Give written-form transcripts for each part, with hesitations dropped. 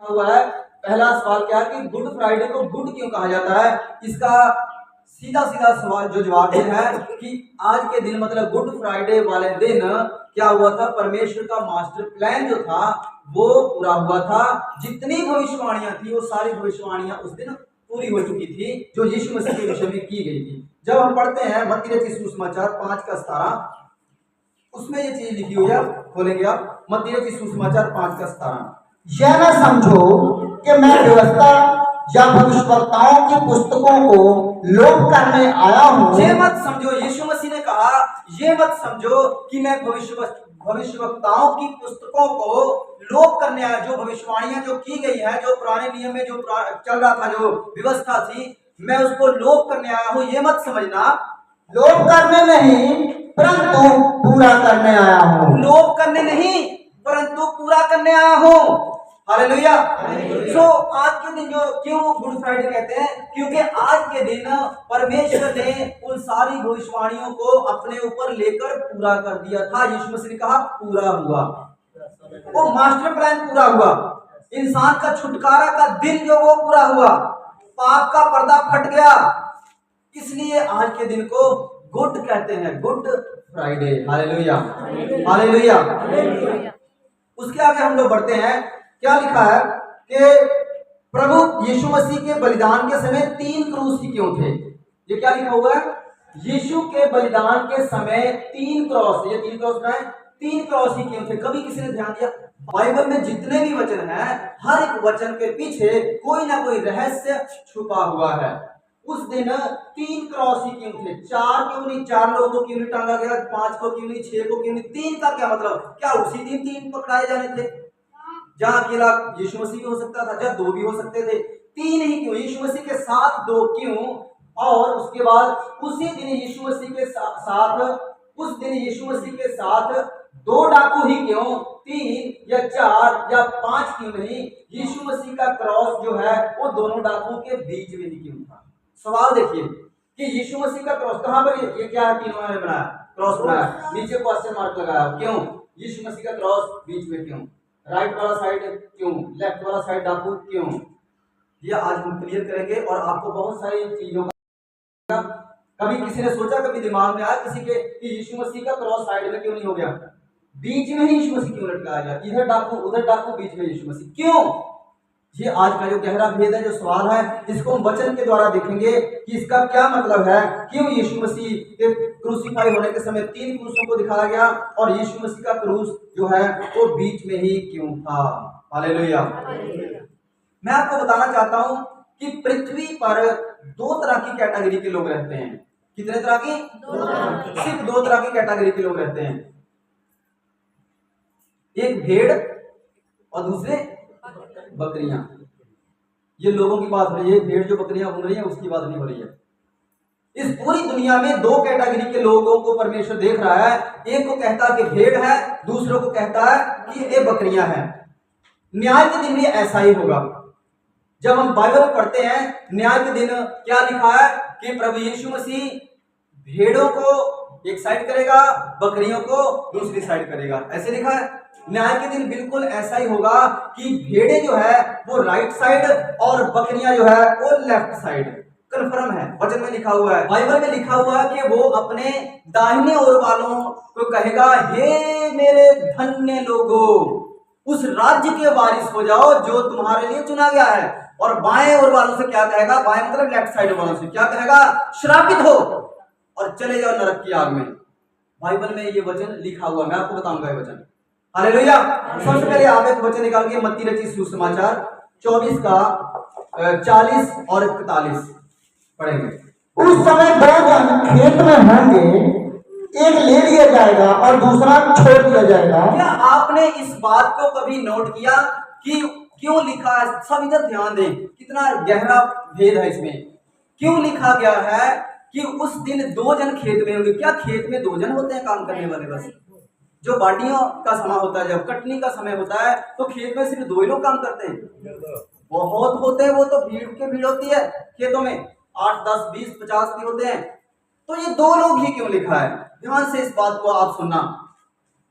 हुआ है। पहला सवाल क्या है कि गुड फ्राइडे को गुड क्यों कहा जाता है? इसका सीधा सीधा सवाल जो जवाब ये है कि आज के दिन मतलब गुड फ्राइडे वाले दिन क्या हुआ था, परमेश्वर का मास्टर प्लान जो था वो पूरा हुआ था। जितनी भविष्यवाणियां थी वो सारी भविष्यवाणियां उस दिन पूरी हो चुकी थी जो यीशु मसीह के विषय में की गई थी। जब हम पढ़ते हैं मत्ती रचित सुसमाचार 5:17, उसमें ये चीज लिखी हुई है, खोलेंगे आप मत्ती रचित सुसमाचार 5:17। यह न समझो कि मैं व्यवस्था या भविष्यवक्ताओं की पुस्तकों को लोप करने आया हूँ। ये मत समझो, यीशु मसीह ने कहा ये मत समझो कि मैं भविष्यवक्ताओं की पुस्तकों को लोप करने आया। जो भविष्यवाणियां जो की गई है, जो पुराने नियम में जो चल रहा था, जो व्यवस्था थी, मैं उसको लोप करने आया हूँ, ये मत समझना। लोप करने नहीं परंतु पूरा करने आया हूँ। लोप करने नहीं परंतु पूरा करने आया हूँ। हालेलुया। सो आज के दिन जो क्यों गुड फ्राइडे कहते हैं, क्योंकि आज के दिन परमेश्वर ने उन सारी भविष्यवाणियों को अपने ऊपर लेकर पूरा कर दिया था। यीशु मसीह ने कहा पूरा हुआ, वो मास्टर प्लान पूरा हुआ। इंसान का छुटकारा का दिन जो वो पूरा हुआ, पाप का पर्दा फट गया। इसलिए आज के दिन को गुड कहते हैं, गुड फ्राइडे। Hallelujah, hallelujah. उसके आगे हम लोग बढ़ते हैं। क्या लिखा है कि प्रभु यीशु मसीह के बलिदान के समय 3 क्रूस ही क्यों थे? ये क्या लिखा हुआ है? यीशु के बलिदान के समय 3 क्रॉस, ये 3 क्रॉस का है, 3 क्रॉस ही क्यों थे? कभी किसी ने ध्यान दिया? बाइबल में जितने भी वचन हैं, हर एक वचन के पीछे कोई ना कोई रहस्य छुपा हुआ है। उस दिन 3 क्रॉस ही क्यों थे? 4 क्यों नहीं? 4 लोगों को क्यों नहीं टांगा गया? 5 को क्यों नहीं? 6 को क्यों नहीं? 3 का क्या मतलब? क्या उसी दिन 3 पकड़ाए जाने थे? जहां अकेला यीशु मसीह भी हो सकता था, जहां 2 भी हो सकते थे। 3 ही क्यों? यीशु मसीह के साथ 2 क्यों? और उसके बाद उसी दिन यीशु मसीह के साथ उस दिन यीशु मसीह के साथ 2 डाकू ही क्यों? 3 या 4 या 5 क्यों नहीं? यीशु मसीह का क्रॉस जो है वो दोनों डाकुओं के बीच में ही क्यों था? सवाल देखिए कि यीशु मसीह का क्रॉस कहां पर? ये क्या है? तीनों ने बनाया, क्रॉस बनाया, नीचे क्वेश्चन मार्क लगाया। क्यों यीशु मसीह का क्रॉस बीच में क्यों? राइट वाला साइड क्यों? लेफ्ट वाला साइड डाकू क्यों? ये आज हम क्लियर करेंगे। और आपको बहुत सारी चीजों का कभी किसी ने सोचा, कभी दिमाग में आया किसी के कि यीशु मसीह का क्रॉस साइड में क्यों नहीं हो गया? बीच में ही यीशु मसीह क्यों लटकाया गया? इधर डाकू उधर डाकू, बीच में यीशु मसीह क्यों? ये आज का जो गहरा भेद है, जो सवाल है, इसको हम वचन के द्वारा देखेंगे कि इसका क्या मतलब है। क्यों यीशु मसीह के क्रूसीफाई होने के समय 3 क्रूसों को दिखाया गया और यीशु मसीह का क्रूस जो है वो बीच में ही क्यों था? हालेलुया। मैं आपको बताना चाहता हूं कि पृथ्वी पर 2 तरह की कैटेगरी के लोग रहते हैं। कितने तरह की? सिर्फ 2 तरह की कैटेगरी के लोग रहते हैं। एक भेड़ और दूसरे बकरियां। ये लोगों की बात हो रही है, भेड़ जो बकरियां घूम रही है उसकी बात नहीं हो रही है। इस पूरी दुनिया में 2 कैटेगरी के लोगों को परमेश्वर देख रहा है। एक को कहता है कि भेड़ है, दूसरों को कहता है कि ये बकरियां हैं। न्याय के दिन भी ऐसा ही होगा। जब हम बाइबल में पढ़ते हैं न्याय के दिन क्या लिखा है कि प्रभु यीशु मसीह भेड़ों को एक साइड करेगा, बकरियों को दूसरी साइड करेगा, ऐसे लिखा है। न्याय के दिन बिल्कुल ऐसा ही होगा कि भेड़े जो है वो राइट साइड और बकरियां जो है वो लेफ्ट साइड। कन्फर्म है, वचन में लिखा हुआ है, बाइबल में लिखा हुआ है कि वो अपने दाहिने ओर वालों को कहेगा, हे मेरे धन्य लोगों, उस राज्य के वारिस हो जाओ जो तुम्हारे लिए चुना गया है। और बाएं ओर वालों से क्या कहेगा? बाएं मतलब लेफ्ट साइड वालों से क्या कहेगा? श्रापित हो और चले जाओ नरक की आग में। बाइबल में ये वचन लिखा हुआ, मैं आपको बताऊंगा ये वचन। हालेलुया। सबसे पहले आप एक वचन निकाल के मत्ती रचित सुसमाचार 24 का 40 और 41 पढ़ेंगे। उस समय 2 जन खेत में होंगे, एक ले लिया जाएगा और दूसरा छोड़ दिया जाएगा। क्या आपने इस बात को कभी नोट किया कि क्यों लिखा है? सब इधर ध्यान दें, कितना गहरा भेद है इसमें। क्यों लिखा गया है कि उस दिन 2 जन खेत में होंगे? क्या खेत में 2 जन होते हैं काम करने वाले? बस जो बाटियों का समय होता है, जब कटनी का समय होता है तो खेत में सिर्फ 2 ही लोग काम करते हैं? बहुत होते हैं, वो तो भीड़ के भीड़ होती है खेतों में, 8 10 20 50 भी होते हैं। तो ये 2 लोग ही क्यों लिखा है? ध्यान से इस बात को आप सुनना।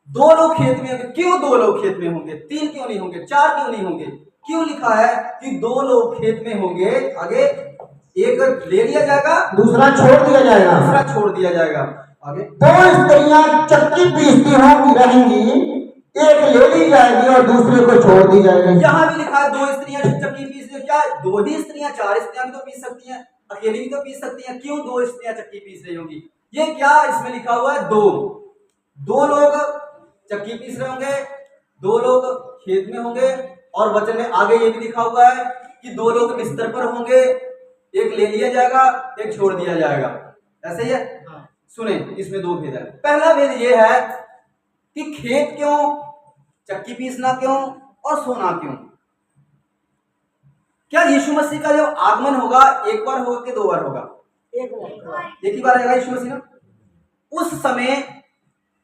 2 लोग खेत में होंगे। क्यों 2 लोग खेत में होंगे? 3 क्यों नहीं होंगे? 4 क्यों नहीं होंगे? क्यों लिखा है कि दो लोग खेत में होंगे, आगे एक ले लिया जाएगा, दूसरा छोड़ दिया जाएगा। दूसरा छोड़ दिया जाएगा। आगे दो स्त्रियां चक्की पीसती होंगी रहेंगी, एक ले ली जाएगी और दूसरे को छोड़ दी जाएगी। यहाँ भी लिखा है दो स्त्रियां जो चक्की पीसती, क्या दो ही स्त्रियां, चार स्त्रियां भी तो पीस सकती हैं, अकेली भी तो पीस सकती हैं, क्यों दो स्त्रियां चक्की पीस रही होंगी? ये क्या इसमें लिखा हुआ है? दो लोग चक्की पीस रहे होंगे, दो लोग खेत में होंगे, और वचन में आगे ये भी लिखा हुआ है कि दो लोग बिस्तर पर होंगे, एक ले लिया जाएगा, एक छोड़ दिया जाएगा। ऐसे ही है। सुने, इसमें दो भेद है। पहला भेद ये है कि खेत क्यों, चक्की पीसना क्यों और सोना क्यों? क्या यीशु मसीह का जो आगमन होगा एक बार होगा कि दो बार होगा? एक ही बार आएगा यीशु मसीह ना। उस समय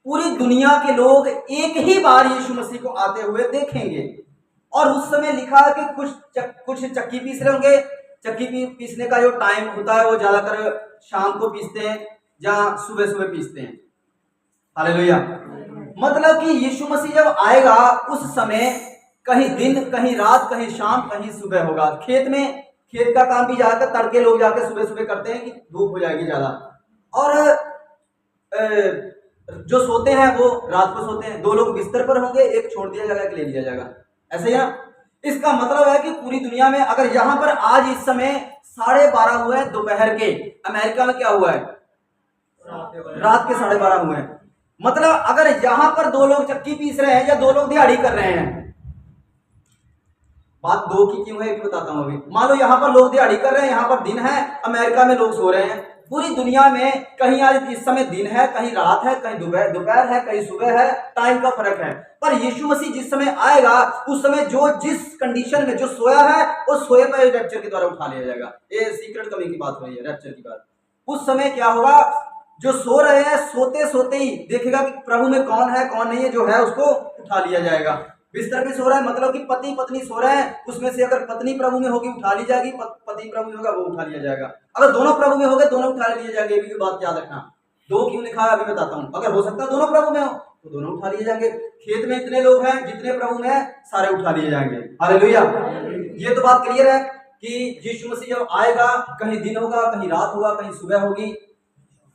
पूरी दुनिया के लोग एक ही बार यीशु मसीह को आते हुए देखेंगे, और उस समय लिखा है कि कुछ चक्की पीस रहे होंगे। चक्की पीसने का जो टाइम होता है वो ज्यादातर शाम को पीसते हैं या सुबह सुबह पीसते हैं। हालेलुया। मतलब कि यीशु मसीह जब आएगा उस समय कहीं दिन, कहीं रात, कहीं शाम, कहीं सुबह होगा। खेत का काम भी जाकर तड़के लोग जाकर सुबह सुबह करते हैं कि धूप हो जाएगी ज्यादा, और जो सोते हैं वो रात को सोते हैं। दो लोग बिस्तर पर होंगे, एक छोड़ दिया जाएगा, एक ले लिया जाएगा। ऐसे ही ना। इसका मतलब है कि पूरी दुनिया में अगर यहाँ पर आज इस समय 12:30 हुए हैं दोपहर के, अमेरिका में क्या हुआ है? रात के 12:30 हुए हैं। मतलब अगर यहाँ पर दो लोग चक्की पीस रहे हैं या दो लोग दिहाड़ी कर रहे हैं, बात दो की क्यों है ये बताता हूं अभी। मान लो यहाँ पर लोग दिहाड़ी कर रहे हैं, यहाँ पर दिन है, अमेरिका में लोग सो रहे हैं। पूरी दुनिया में कहीं आज इस समय दिन है, कहीं रात है, कहीं दोपहर है, कहीं सुबह है, टाइम का फर्क है। पर यीशु मसीह जिस समय आएगा उस समय जो जिस कंडीशन में जो सोया है वो सोए पर रैप्चर के द्वारा उठा लिया जाएगा। ये सीक्रेट कमी की बात हो रही है, रैप्चर की बात। उस समय क्या होगा? जो सो रहे हैं सोते सोते ही देखेगा कि प्रभु में कौन है कौन नहीं है, जो है उसको उठा लिया जाएगा। बिस्तर पे सो रहा है मतलब कि पति पत्नी सो रहे हैं, उसमें से अगर पत्नी प्रभु में होगी उठा ली जाएगी, पति प्रभु में होगा वो उठा लिया जाएगा। अगर दोनों प्रभु में हो गए दोनों उठा लिए जाएंगे। ये भी बात याद रखना। दो क्यों लिखा है अभी बताता हूँ। अगर हो सकता है दोनों प्रभु में हो तो दोनों उठा लिए जाएंगे। खेत में इतने लोग हैं जितने प्रभु में है सारे उठा लिए जाएंगे। हालेलुया। ये तो बात क्लियर है कि यीशु मसीह जब आएगा कहीं दिन होगा, कहीं रात होगा, कहीं सुबह होगी,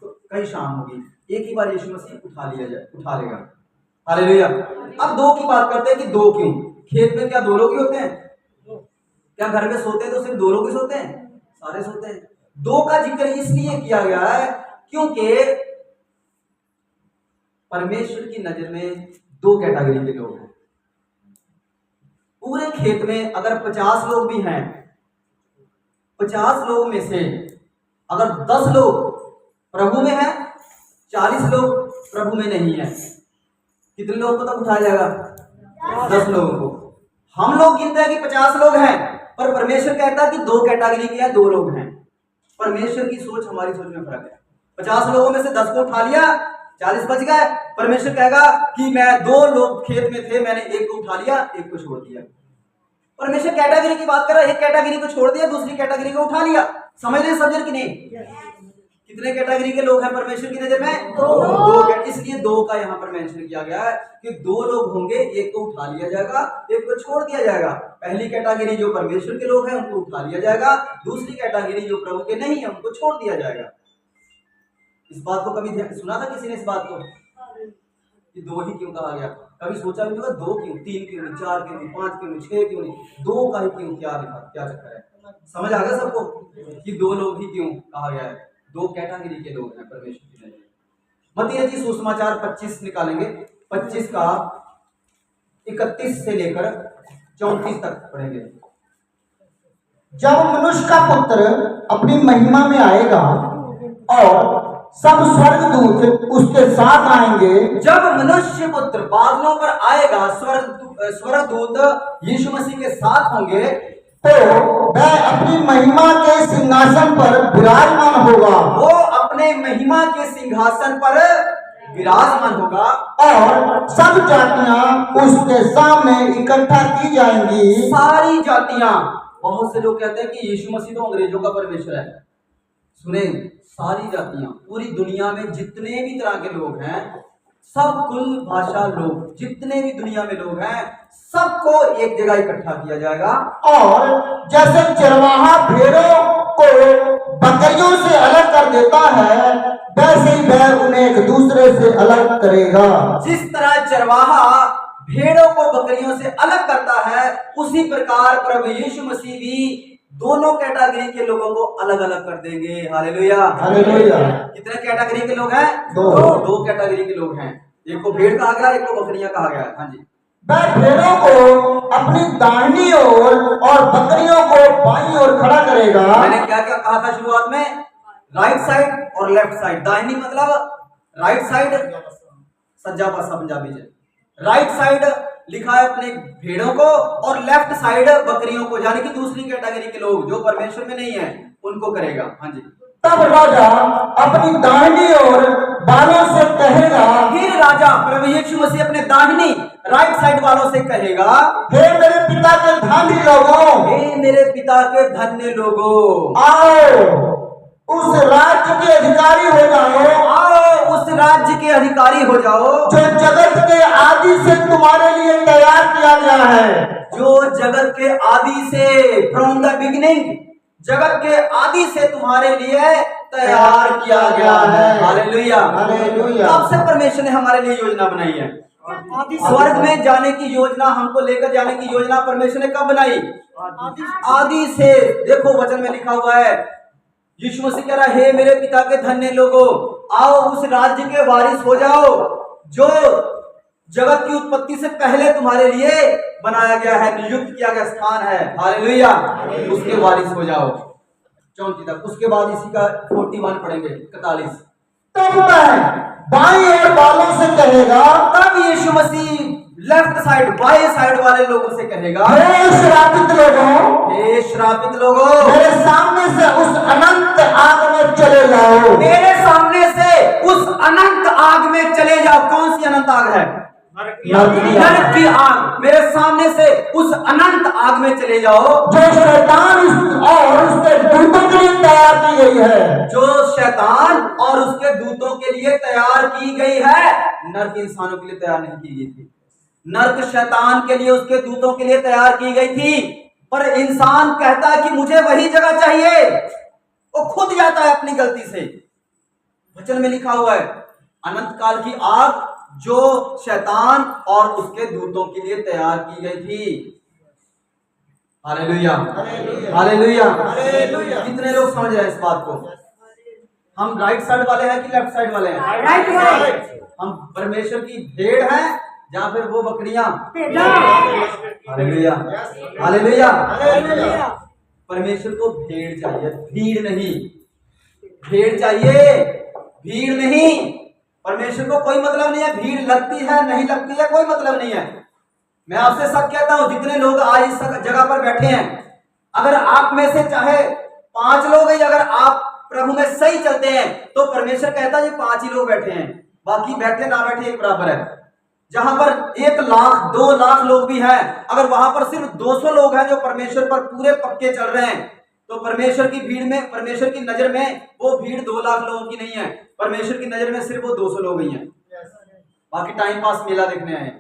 कहीं शाम होगी, एक ही बार यीशु मसीह उठा लेगा। हालेलुया। अब दो की बात करते हैं कि दो क्यों? खेत में क्या दो लोग ही होते हैं? क्या घर में सोते हैं तो सिर्फ दो लोग ही सोते हैं? सारे सोते हैं। दो का जिक्र इसलिए किया गया है क्योंकि परमेश्वर की नजर में दो कैटेगरी के लोग हैं। पूरे खेत में अगर 50 लोग भी हैं, 50 लोग में से अगर 10 लोग प्रभु में हैं, 40 लोग प्रभु में नहीं है, कितने लोगों को तब उठाया जाएगा? 10 लोगों को। हम लोग गिनते हैं कि 50 लोग हैं, पर परमेश्वर कहता है कि दो कैटेगरी के हैं, दो लोग हैं। परमेश्वर की सोच हमारी सोच में फर्क है। 50 लोगों में से 10 को उठा लिया, 40 बच गए। परमेश्वर कहेगा कि मैं 2 लोग खेत में थे, मैंने एक को उठा लिया, एक को छोड़ दिया। परमेश्वर कैटेगरी की बात कर रहा है, एक कैटेगरी को छोड़ दिया, दूसरी कैटेगरी को उठा लिया। समझ रहे समझ कि नहीं? कितने कैटेगरी के लोग हैं परमेश्वर की नजर में? दो। इसलिए दो का यहाँ पर मेंशन किया गया है कि 2 लोग होंगे, एक को उठा लिया जाएगा, एक को छोड़ दिया जाएगा। पहली कैटेगरी जो परमेश्वर के लोग हैं उनको उठा लिया जाएगा, दूसरी कैटेगरी जो प्रभु के नहीं है उनको छोड़ दिया जाएगा। इस बात को कभी सुना था किसी ने इस बात को कि दो ही क्यों कहा गया? कभी सोचा भी होगा दो क्यों, 3 क्यों नहीं, 4 क्यों नहीं, 5 क्यों नहीं, 6 क्यों नहीं, दो का ही क्यों? क्या लिखा, क्या चक्कर है? समझ आ गया सबको कि 2 लोग ही क्यों कहा गया है? 2 कैटेगरी के लोग हैं परमेश्वर की नजर में। मत्ती रचित सुसमाचार 25 निकालेंगे, 25 का 31 से लेकर 34 तक पढ़ेंगे। जब मनुष्य का पुत्र अपनी महिमा में आएगा और सब स्वर्गदूत उसके साथ आएंगे। जब मनुष्य पुत्र बादलों पर आएगा, स्वर्गदूत यीशु मसीह के साथ होंगे, तो वह अपनी महिमा के सिंहासन पर विराजमान होगा। वो अपने महिमा के सिंहासन पर विराजमान होगा और सब जातियां उसके सामने इकट्ठा की जाएंगी। सारी जातियां। बहुत से लोग कहते हैं कि यीशु मसीह तो अंग्रेजों का परमेश्वर है। सुने, सारी जातियां, पूरी दुनिया में जितने भी तरह के लोग हैं सब कुल भाषा लोग, जितने भी दुनिया में लोग हैं, सबको एक जगह इकट्ठा किया जाएगा। और जैसे चरवाहा भेड़ों को बकरियों से अलग कर देता है, वैसे ही वह उन्हें एक दूसरे से अलग करेगा। जिस तरह चरवाहा भेड़ों को बकरियों से अलग करता है, उसी प्रकार प्रभु यीशु मसीह भी दोनों कैटेगरी के लोगों को अलग अलग कर देंगे। Hallelujah, hallelujah. कितने कैटेगरी के लोग हैं? दो कैटेगरी के लोग हैं। एक को भेड़ कहा गया, एक को बकरियां कहा गया। हाँ जी। वह भेड़ों को अपनी दाहिनी ओर और बकरियों को बाईं ओर खड़ा करेगा। मैंने क्या क्या कहा था शुरुआत में? राइट साइड और लेफ्ट साइड। दाहिनी मतलब राइट साइड, सज्जा पासा पंजाबी से। राइट साइड लिखा है अपने भेड़ों को, और लेफ्ट साइड बकरियों को, यानी कि दूसरी कैटेगरी के लोग जो परमेश्वर में नहीं है, उनको करेगा। हाँ जी। तब राजा अपनी दाहिनी ओर बालों से कहेगा, फिर राजा प्रभु यीशु मसीह अपने दाहिनी राइट साइड वालों से कहेगा, हे मेरे पिता के धन्य लोगों, हे मेरे पिता के धन्य लोगों, आओ उस राज्य के अधिकारी हो जाओ, आओ उस राज्य के अधिकारी हो जाओ जो जगत के आदि से तुम्हारे लिए तैयार किया गया है। जो जगत के आदि से, फ्रॉम द बिगिनिंग, जगत के आदि से तुम्हारे लिए तैयार किया गया है। Hallelujah, hallelujah. कब से परमेश्वर ने हमारे लिए योजना बनाई है? स्वर्ग में जाने की योजना, हमको लेकर जाने की योजना परमेश्वर ने कब बनाई? आदि से। देखो वचन में लिखा हुआ है, यीशु मसीह कह रहा है, हे मेरे पिता के धन्य लोगों, आओ उस राज्य के वारिस हो जाओ जो जगत की उत्पत्ति से पहले तुम्हारे लिए बनाया गया है, नियुक्त किया गया स्थान है। हालेलुया, उसके वारिस हो जाओ। 34 तक, उसके बाद इसी का 41 पढ़ेंगे, 41। तब वह बाईं ओर बालों से कहेगा, तब यीशु मसीह लेफ्ट साइड, बाएं साइड वाले लोगों से कहेगा, हे श्रापित लोगों, हे श्रापित लोगों, मेरे सामने से उस अनंत आग में चले जाओ। मेरे सामने से उस अनंत आग में चले जाओ। कौन सी अनंत आग है? नरक की आग। मेरे सामने से उस अनंत आग में चले जाओ जो शैतान और उसके दूतों के लिए तैयार की गई है। जो शैतान और उसके दूतों के लिए तैयार की गई है। नरक इंसानों के लिए तैयार नहीं की गई थी। नरक शैतान के लिए, उसके दूतों के लिए तैयार की गई थी, पर इंसान कहता है कि मुझे वही जगह चाहिए। वो खुद जाता है अपनी गलती से। वचन में लिखा हुआ है, अनंत काल की आग जो शैतान और उसके दूतों के लिए तैयार की गई थी। Hallelujah, hallelujah, hallelujah. कितने लोग समझ रहे हैं इस बात को? हम राइट साइड वाले हैं कि लेफ्ट साइड वाले हैं? Right side. हम परमेश्वर की भेड़ हैं या फिर वो बकरियां? Hallelujah, hallelujah, hallelujah. परमेश्वर को भेड़ चाहिए, भीड़ नहीं। भेड़ चाहिए, भीड़ नहीं। परमेश्वर को कोई मतलब नहीं है भीड़ लगती है नहीं लगती है, कोई मतलब नहीं है। मैं आपसे सब कहता हूं, जितने लोग आज इस जगह पर बैठे हैं, अगर आप में से चाहे 5 लोग हैं, अगर आप प्रभु में सही चलते हैं, तो परमेश्वर कहता है ये 5 ही लोग बैठे हैं, बाकी बैठे ना बैठे एक बराबर है। जहां पर 1 लाख 2 लाख लोग भी हैं, अगर वहां पर सिर्फ 200 लोग हैं जो परमेश्वर पर पूरे पक्के चल रहे हैं, तो परमेश्वर की भीड़ में, परमेश्वर की नजर में वो भीड़ 2 लाख लोगों की नहीं है। परमेश्वर की नजर में सिर्फ वो 200 लोग ही हैं, बाकी टाइम पास मेला देखने आए।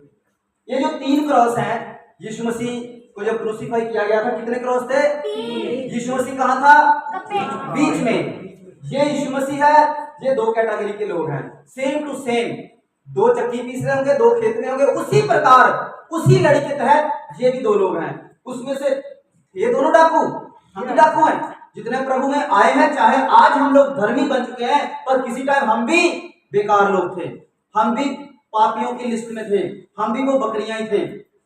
ये जो 3 क्रॉस हैं, यीशु मसीह को जब क्रूसीफाई किया गया था, कितने क्रॉस थे? यीशु मसीह कहाँ था? बीच में। ये यीशु मसीह है, ये 2 कैटेगरी के लोग हैं, सेम टू सेम। 2 चक्की पीस रहे होंगे, 2 खेत में होंगे, उसी प्रकार, उसी लड़ी के तहत ये भी 2 लोग हैं। उसमें से ये दोनों डाकू, हम भी डाकू हैं। जितने प्रभु में आए हैं, चाहे आज हम लोग धर्मी बन चुके हैं, पर किसी टाइम हम भी बेकार लोग थे, हम भी पापियों की लिस्ट में थे, हम भी वो बकरियां ही थे,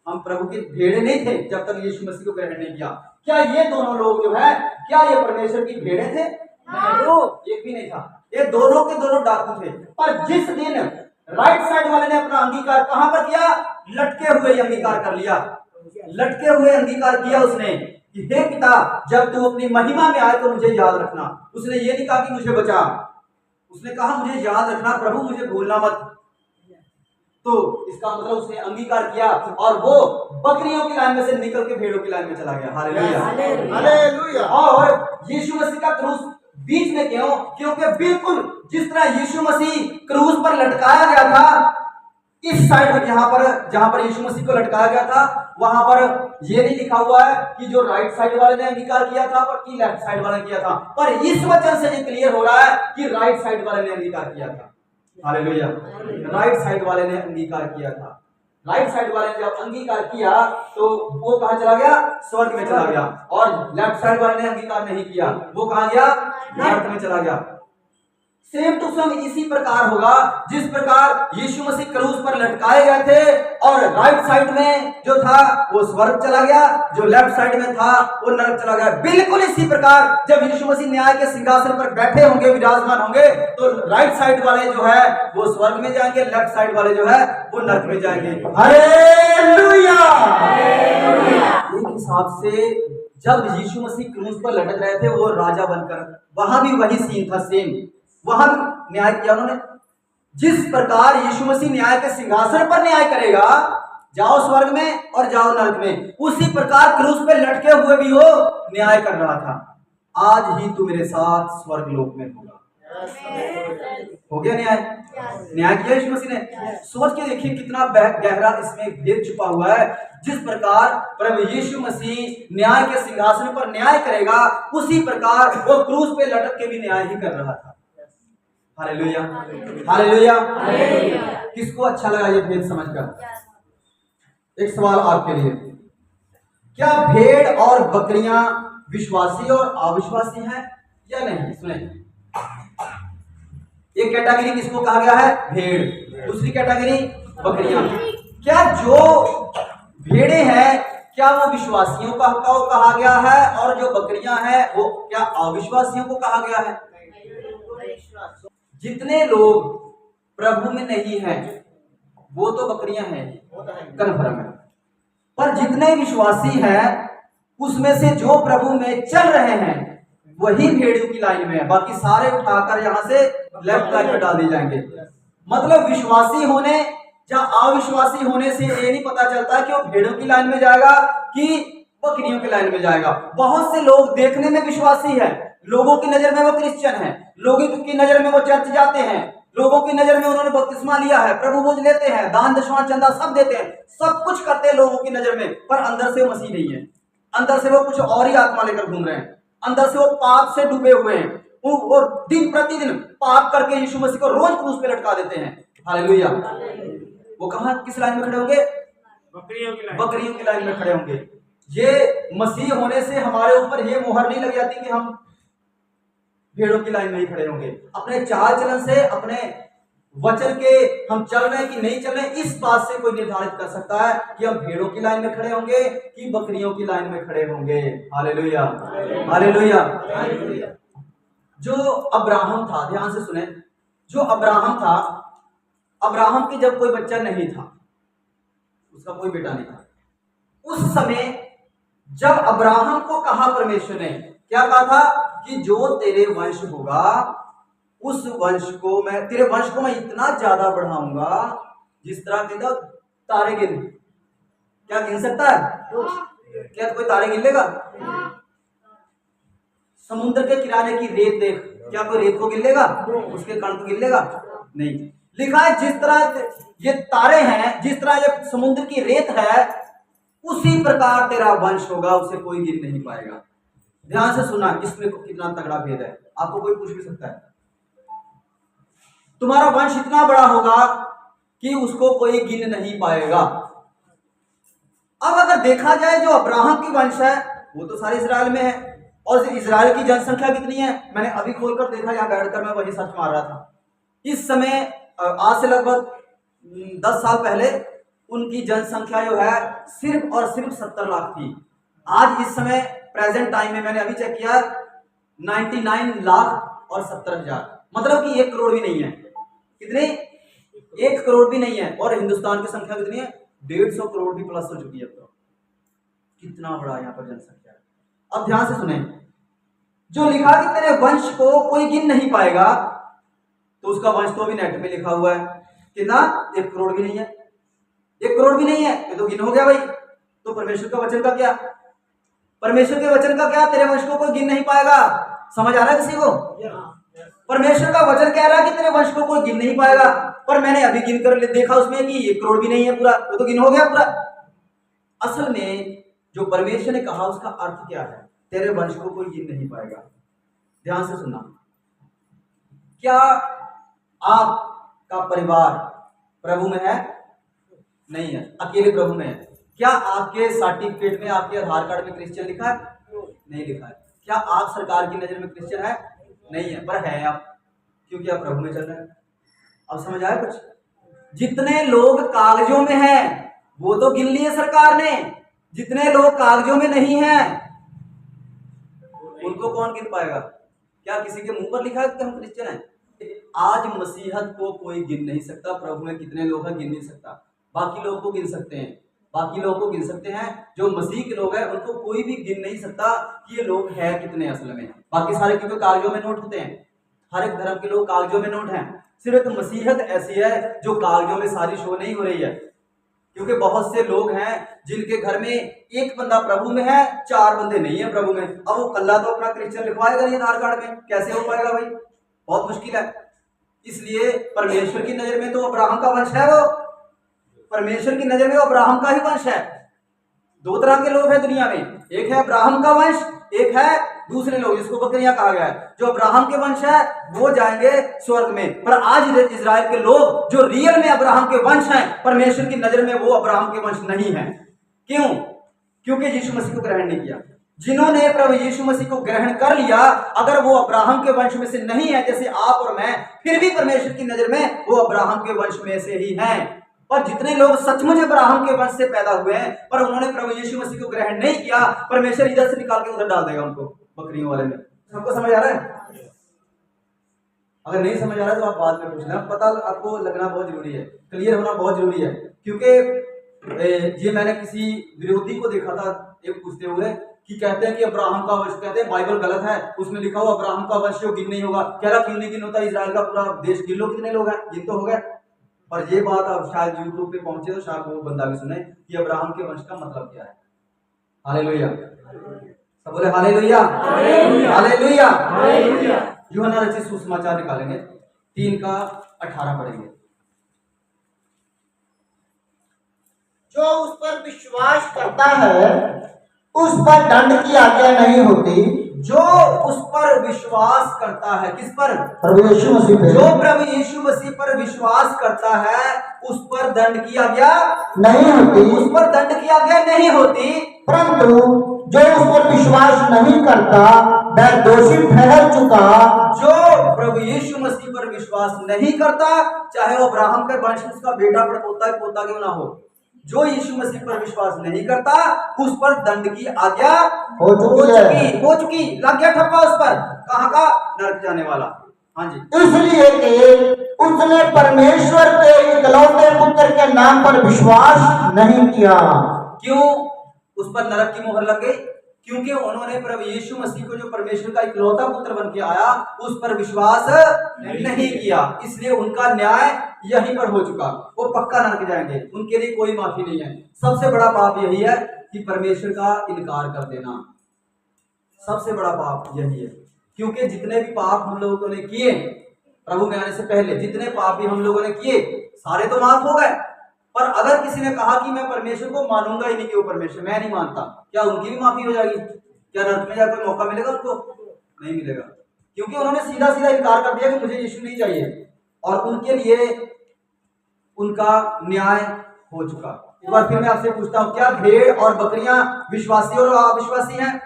हम प्रभु के भेड़े नहीं थे जब तक यीशु मसीह को ग्रहण नहीं किया। क्या ये दोनों लोग जो है, क्या ये परमेश्वर की भेड़े थे? एक भी नहीं था। ये दोनों के दोनों डाकू थे। पर जिस दिन राइट साइड वाले ने अपना अंगीकार कहां पर किया? लटके हुए अंगीकार कर लिया। लटके हुए अंगीकार किया उसने कि हे पिता, जब तू अपनी महिमा में आए तो मुझे याद रखना। उसने ये नहीं कहा कि मुझे बचा, उसने कहा मुझे याद रखना प्रभु, मुझे भूलना मत। तो इसका मतलब उसने अंगीकार किया और वो बकरियों की लाइन में से निकल के भेड़ों की लाइन में चला गया। Hallelujah, hallelujah. और यीशु मसीह का क्रूस बीच में क्यों? क्योंकि बिल्कुल जिस तरह यीशु मसीह क्रूस पर लटकाया गया था, इस साइड में यहाँ पर जहां पर यीशु मसीह को लटकाया गया था वहां पर ये नहीं लिखा हुआ है कि जो राइट साइड वाले ने अंगीकार किया था पर कि लेफ्ट साइड वाले ने किया था, पर इस वचन से ये क्लियर हो रहा है कि राइट साइड वाले ने अंगीकार किया था। हालेलुया, राइट साइड वाले ने अंगीकार किया था। राइट साइड वाले ने जब अंगीकार किया तो वो कहां चला गया? स्वर्ग में चला गया। और लेफ्ट साइड वाले ने अंगीकार नहीं किया, वो कहां गया? नरक में चला गया। सेम टू सेम इसी प्रकार होगा जिस प्रकार यीशु मसीह क्रूस पर लटकाए गए थे और राइट साइड में जो था वो स्वर्ग चला गया, जो लेफ्ट साइड में था वो नरक चला गया। बिल्कुल इसी प्रकार जब यीशु मसीह न्याय के सिंहासन पर बैठे होंगे, विराजमान होंगे, तो राइट साइड वाले जो है वो स्वर्ग में जाएंगे, लेफ्ट साइड वाले जो है वो नरक में जाएंगे। हालेलुया। एक हिसाब से जब यीशु मसीह क्रूस पर लटक रहे थे वो राजा बनकर, वहां भी वही सीन था, सेम वहां न्याय किया उन्होंने। जिस प्रकार यीशु मसीह न्याय के सिंहासन पर न्याय करेगा, जाओ स्वर्ग में और जाओ नरक में, उसी प्रकार क्रूस पे लटके हुए भी वो न्याय कर रहा था। आज ही तू मेरे साथ स्वर्ग लोक में होगा। हो गया न्याय? न्याय किया यीशु मसीह ने। सोच के देखिए कितना गहरा इसमें भेद छुपा हुआ है। जिस प्रकार प्रभु यीशु मसीह न्याय के सिंहासन पर न्याय करेगा, उसी प्रकार वो क्रूस पे लटक के भी न्याय ही कर रहा था। Hallelujah, hallelujah. किसको अच्छा लगा ये भेद समझकर? एक सवाल आपके लिए, क्या भेड़ और बकरियां विश्वासी और अविश्वासी हैं या नहीं? सुने, एक कैटेगरी किसको कहा गया है? भेड़। दूसरी कैटेगरी बकरियां। क्या जो भेड़े हैं क्या वो विश्वासियों का कहा गया है और जो बकरियां हैं वो क्या अविश्वासियों को कहा गया है? जितने लोग प्रभु में नहीं हैं वो तो बकरियां हैं, कन्फर्म है। पर जितने विश्वासी हैं उसमें से जो प्रभु में चल रहे हैं वही भेड़ों की लाइन में है, बाकी सारे उठाकर यहां से लेफ्ट लाइन पर डाल दिए जाएंगे। मतलब विश्वासी होने या अविश्वासी होने से ये नहीं पता चलता कि वो भेड़ों की लाइन में जाएगा कि बकरियों की लाइन में जाएगा। बहुत से लोग देखने में विश्वासी है, लोगों की नजर में वो क्रिश्चियन है, लोगों की नजर में वो चर्च जाते हैं, लोगों की नजर में उन्होंने बपतिस्मा लिया है, प्रभु बोझ लेते हैं, दान दशवां चंदा सब देते हैं, सब कुछ करते हैं लोगों की नजर में, पर अंदर से वो मसीह नहीं है। अंदर से वो कुछ और ही आत्मा लेकर घूम रहे हैं, अंदर से वो पाप से डूबे हुए हैं और दिन प्रतिदिन पाप करके यीशु मसीह को रोज क्रूस पे लटका देते हैं। हालेलुया। वो कहां किस लाइन में खड़े होंगे? बकरियों की लाइन में खड़े होंगे। ये मसीह होने से हमारे ऊपर ये मोहर नहीं लग जाती कि हम भेड़ों की लाइन में ही खड़े होंगे। अपने चाल चलन से, अपने वचन के हम चल रहे हैं कि नहीं चल रहे हैं, इस बात से कोई निर्धारित कर सकता है कि हम भेड़ों की लाइन में खड़े होंगे कि बकरियों की लाइन में खड़े होंगे। Hallelujah, hallelujah. जो अब्राहम था, ध्यान से सुने, जो अब्राहम था, अब्राहम के जब कोई बच्चा नहीं था, उसका कोई बेटा नहीं था, उस समय जब अब्राहम को कहा परमेश्वर ने, क्या कहा था कि जो तेरे वंश होगा उस वंश को मैं, तेरे वंश को मैं इतना ज्यादा बढ़ाऊंगा जिस तरह के तारे गिन। क्या गिन सकता है? क्या कोई तारे गिन लेगा? समुद्र के किनारे की रेत देख, क्या कोई रेत को गिन लेगा? उसके कण को गिन लेगा? नहीं। लिखा है जिस तरह ये तारे हैं, जिस तरह ये समुद्र की रेत है, उसी प्रकार तेरा वंश होगा, उसे कोई गिन नहीं पाएगा। ध्यान से सुना, इसमें कितना तगड़ा भेद है, आपको कोई पूछ भी सकता है। तुम्हारा वंश इतना बड़ा होगा कि उसको कोई गिन नहीं पाएगा। अब अगर देखा जाए जो अब्राहम की वंश है वो तो सारे इजराइल में है, और इजराइल की जनसंख्या कितनी है? मैंने अभी खोलकर देखा, यहाँ बैठकर मैं वही सर्च मार रहा था। इस समय आज से लगभग 10 साल पहले उनकी जनसंख्या जो है सिर्फ और सिर्फ 70 लाख थी। आज इस समय प्रेजेंट टाइम में मैंने अभी चेक किया 99 लाख और 70 हजार, मतलब कि 1 करोड़ भी नहीं है। कितने? 1 करोड़ भी नहीं है। और हिंदुस्तान की संख्या कितनी है? 150 करोड़ भी प्लस हो चुकी है। तो कितना बड़ा यहाँ पर जनसंख्या है। अब ध्यान से सुने, जो लिखा कि तेरे वंश को कोई गिन नहीं पाएगा, तो उसका वंश तो भी नेट में लिखा हुआ है कितना? 1 करोड़ भी नहीं है। 1 करोड़ भी नहीं है, ये तो गिन हो गया भाई। तो परमेश्वर का वचन का क्या? परमेश्वर के वचन का क्या? तेरे वंश को कोई गिन नहीं पाएगा। समझ आ रहा है किसी को? परमेश्वर का वचन कह रहा है कि तेरे वंश को कोई गिन नहीं पाएगा। पर मैंने अभी गिन कर देखा उसमें कि 1 करोड़ भी नहीं है पूरा, वो तो गिन हो गया पूरा। असल में जो परमेश्वर ने कहा उसका अर्थ क्या है? तेरे वंश को कोई गिन नहीं पाएगा। ध्यान से सुनना। क्या आपका परिवार प्रभु में है? नहीं है, अकेले प्रभु में है। क्या आपके सर्टिफिकेट में, आपके आधार कार्ड में क्रिश्चियन लिखा है? नहीं लिखा है। क्या आप सरकार की नजर में क्रिश्चियन है? नहीं है, पर है आप, क्योंकि आप प्रभु में चल रहे हैं। अब समझ आया कुछ? जितने लोग कागजों में हैं वो तो गिन लिए सरकार ने, जितने लोग कागजों में नहीं हैं उनको कौन गिन पाएगा? क्या किसी के मुंह पर लिखा है कि हम क्रिश्चियन हैं? आज मसीहत को कोई गिन नहीं सकता। प्रभु में कितने लोग हैं गिन नहीं सकता। बाकी लोग को गिन सकते हैं, बाकी लोग को गिन सकते हैं। जो मसीह के लोग हैं उनको कोई भी गिन नहीं सकता कि ये लोग हैं कितने असल में। बाकी सारे क्योंकि कागजों में नोट होते हैं, हर एक धर्म के लोग कागजों में नोट हैं। सिर्फ एक मसीहत ऐसी है जो कागजों में सारी शो नहीं हो रही है, क्योंकि बहुत से लोग हैं जिनके घर में एक बंदा प्रभु में है, 4 बंदे नहीं है प्रभु में। अब वो कल्ला तो अपना क्रिश्चियन लिखवाएगा नहीं आधार कार्ड में, कैसे हो पाएगा भाई? बहुत मुश्किल है। इसलिए परमेश्वर की नजर में तो अब्राहम का वंश है, वो परमेश्वर की नजर में वो अब्राहम का ही वंश है। 2 तरह के लोग हैं दुनिया में, एक है अब्राहम का वंश, एक है दूसरे लोग जिसको बकरियां कहा गया है। जो अब्राहम के वंश है वो जाएंगे स्वर्ग में, पर आज इजराइल के लोग जो रियल में अब्राहम के वंश हैं, परमेश्वर की नजर में वो अब्राहम के वंश नहीं है। क्यों? क्योंकि यीशु मसीह को ग्रहण नहीं किया। जिन्होंने प्रभु यीशु मसीह को ग्रहण कर लिया, अगर वो अब्राहम के वंश में से नहीं है जैसे आप और मैं, फिर भी परमेश्वर की नजर में वो अब्राहम के वंश में से ही हैं। पर जितने लोग सचमुच अब्राहम के वंश से पैदा हुए हैं पर उन्होंने प्रभु यीशु मसीह को ग्रहण नहीं किया, परमेश्वर इधर से निकाल के उधर डाल देगा उनको, बकरियों वाले में। सबको समझ आ रहा है? अगर नहीं समझ आ रहा है तो आप बाद में पूछना, पता आपको लगना बहुत जरूरी है, क्लियर होना बहुत जरूरी है। क्योंकि ये मैंने किसी विरोधी को देखा था एक पूछते हुए कि कहते हैं कि अब्राहम का वंश, कहते हैं बाइबल गलत है, उसमें लिखा हुआ अब्राहम का वंश गिन नहीं होगा। कह रहा क्यों नहीं गिन होता? इजराइल का पूरा देश गिन लो, कितने लोग हैं, गिन तो हो गए। और ये बात अब शायद यूट्यूब पे पहुंचे तो शायद वो बंदा भी सुने कि अब्राहम के वंश का मतलब क्या है। हालेलुया, सब बोले हालेलुया, हालेलुया, हालेलुया। यूहन्ना रचित सुसमाचार निकालेंगे, 3:18 पढ़ेंगे। जो उस पर विश्वास करता है उस पर दंड की आज्ञा नहीं होती। जो उस पर विश्वास करता है, किस पर? प्रभु यीशु मसीह पे। जो प्रभु यीशु मसीह पर विश्वास करता है उस पर दंड की आज्ञा नहीं होती, उस पर दंड की आज्ञा नहीं होती। परंतु जो उस पर विश्वास नहीं करता वह दोषी ठहर चुका। जो प्रभु यीशु मसीह पर विश्वास नहीं करता, चाहे वो अब्राहम के वंश उसका बेटा पोता क्यों ना हो, जो यीशु मसीह पर विश्वास नहीं करता उस पर दंड की आज्ञा हो चुकी, लग गया ठप्पा उस पर। कहाँ का? नरक जाने वाला। हाँ जी, इसलिए कि उसने परमेश्वर के इकलौते पुत्र के नाम पर विश्वास नहीं किया। क्यों उस पर नरक की मोहर लग गई? क्योंकि उन्होंने प्रभु यीशु मसीह को जो परमेश्वर का इकलौता पुत्र बन के आया उस पर विश्वास नहीं किया, इसलिए उनका न्याय यहीं पर हो चुका, वो पक्का नरक जाएंगे, उनके लिए कोई माफी नहीं है। सबसे बड़ा पाप यही है कि परमेश्वर का इनकार कर देना, सबसे बड़ा पाप यही है। क्योंकि जितने भी पाप हम लोगों ने किए प्रभु में आने से पहले, जितने पाप भी हम लोगों ने किए सारे तो माफ हो गए। पर अगर किसी ने कहा कि मैं परमेश्वर को मानूंगा ही नहीं कि वो परमेश्वर, मैं नहीं मानता, क्या उनकी भी माफी हो जाएगी? क्या नरक में जाकर मौका मिलेगा उनको? नहीं मिलेगा, क्योंकि उन्होंने सीधा सीधा इनकार कर दिया कि मुझे यीशु नहीं चाहिए, और उनके लिए उनका न्याय हो चुका। एक बार फिर मैं आपसे पूछता हूँ, क्या भेड़ और बकरियां विश्वासी और अविश्वासी हैं?